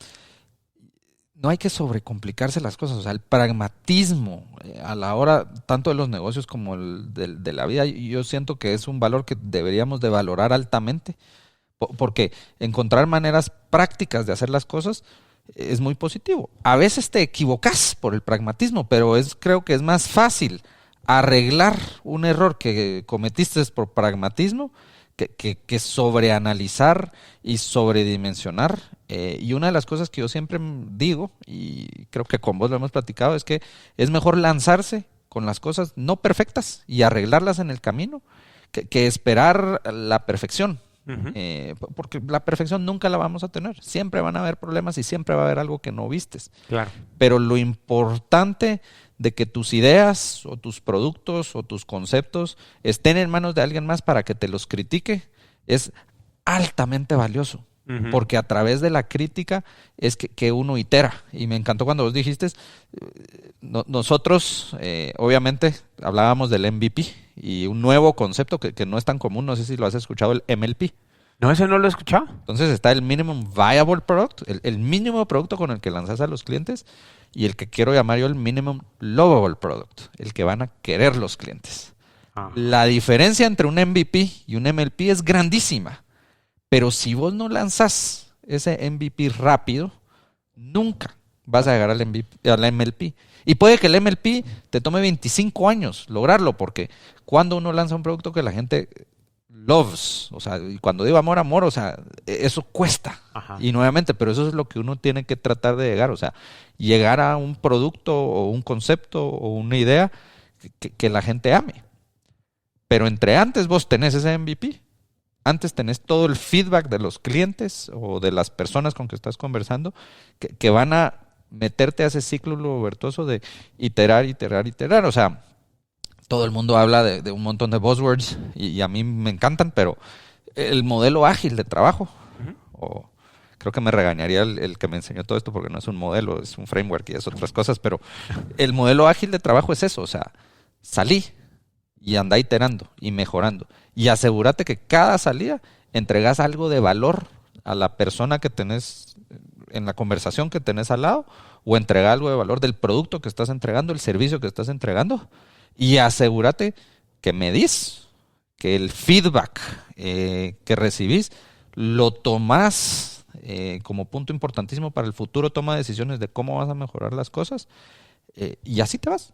no hay que sobrecomplicarse las cosas. O sea, el pragmatismo a la hora tanto de los negocios como de la vida, yo siento que es un valor que deberíamos de valorar altamente, porque encontrar maneras prácticas de hacer las cosas es muy positivo. A veces te equivocas por el pragmatismo, pero creo que es más fácil arreglar un error que cometiste por pragmatismo que sobreanalizar y sobredimensionar. Y una de las cosas que yo siempre digo, y creo que con vos lo hemos platicado, es que es mejor lanzarse con las cosas no perfectas y arreglarlas en el camino que esperar la perfección. Porque la perfección nunca la vamos a tener. Siempre van a haber problemas y siempre va a haber algo que no vistes. Claro. Pero lo importante de que tus ideas o tus productos o tus conceptos estén en manos de alguien más para que te los critique es altamente valioso. Porque a través de la crítica es que uno itera. Y me encantó cuando vos dijiste, nosotros obviamente hablábamos del MVP y un nuevo concepto que no es tan común, no sé si lo has escuchado, el MLP. No, ese no lo he escuchado. Entonces está el Minimum Viable Product, el mínimo producto con el que lanzas a los clientes, y el que quiero llamar yo el Minimum Lovable Product, el que van a querer los clientes. La diferencia entre un MVP y un MLP es grandísima. Pero si vos no lanzás ese MVP rápido, nunca vas a llegar al MLP. Y puede que el MLP te tome 25 años lograrlo, porque cuando uno lanza un producto que la gente loves, o sea, y cuando digo amor, o sea, eso cuesta. Ajá. Y nuevamente, pero eso es lo que uno tiene que tratar de llegar, o sea, llegar a un producto o un concepto o una idea que la gente ame. Pero entre antes vos tenés ese MVP, antes tenés todo el feedback de los clientes o de las personas con que estás conversando que van a meterte a ese ciclo virtuoso de iterar. O sea, todo el mundo habla de un montón de buzzwords y a mí me encantan, pero el modelo ágil de trabajo, o creo que me regañaría el que me enseñó todo esto porque no es un modelo, es un framework y es otras cosas, pero el modelo ágil de trabajo es eso, o sea, salí y anda iterando y mejorando. Y asegúrate que cada salida entregas algo de valor a la persona que tenés en la conversación que tenés al lado, o entrega algo de valor del producto que estás entregando, el servicio que estás entregando, y asegúrate que medís, que el feedback que recibís lo tomás como punto importantísimo para el futuro toma de decisiones de cómo vas a mejorar las cosas, y así te vas.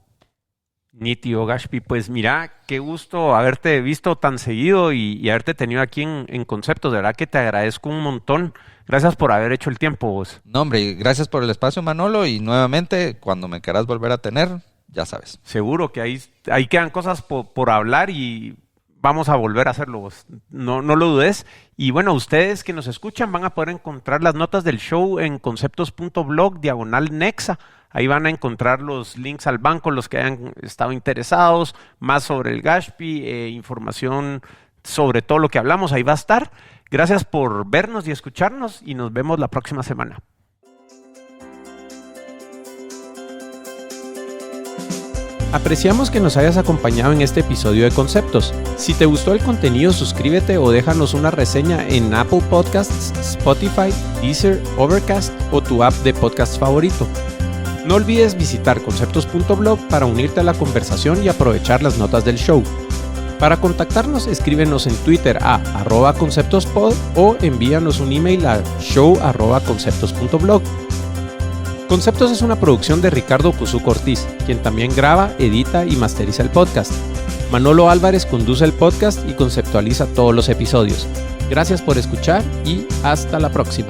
Nítido, Gashpi. Pues mira, qué gusto haberte visto tan seguido y haberte tenido aquí en Conceptos. De verdad que te agradezco un montón. Gracias por haber hecho el tiempo, vos. No, hombre, gracias por el espacio, Manolo. Y nuevamente, cuando me quieras volver a tener, ya sabes. Seguro que ahí quedan cosas por hablar y vamos a volver a hacerlo, vos. No lo dudes. Y bueno, ustedes que nos escuchan van a poder encontrar las notas del show en conceptos.blog/Nexa. Ahí van a encontrar los links al banco, los que hayan estado interesados, más sobre el Gashpi, información sobre todo lo que hablamos, ahí va a estar. Gracias por vernos y escucharnos y nos vemos la próxima semana. Apreciamos que nos hayas acompañado en este episodio de Conceptos. Si te gustó el contenido, suscríbete o déjanos una reseña en Apple Podcasts, Spotify, Deezer, Overcast o tu app de podcast favorito. No olvides visitar conceptos.blog para unirte a la conversación y aprovechar las notas del show. Para contactarnos, escríbenos en Twitter a @conceptospod o envíanos un email a show@conceptos.blog. Conceptos es una producción de Ricardo Cuzuco Ortiz, quien también graba, edita y masteriza el podcast. Manolo Álvarez conduce el podcast y conceptualiza todos los episodios. Gracias por escuchar y hasta la próxima.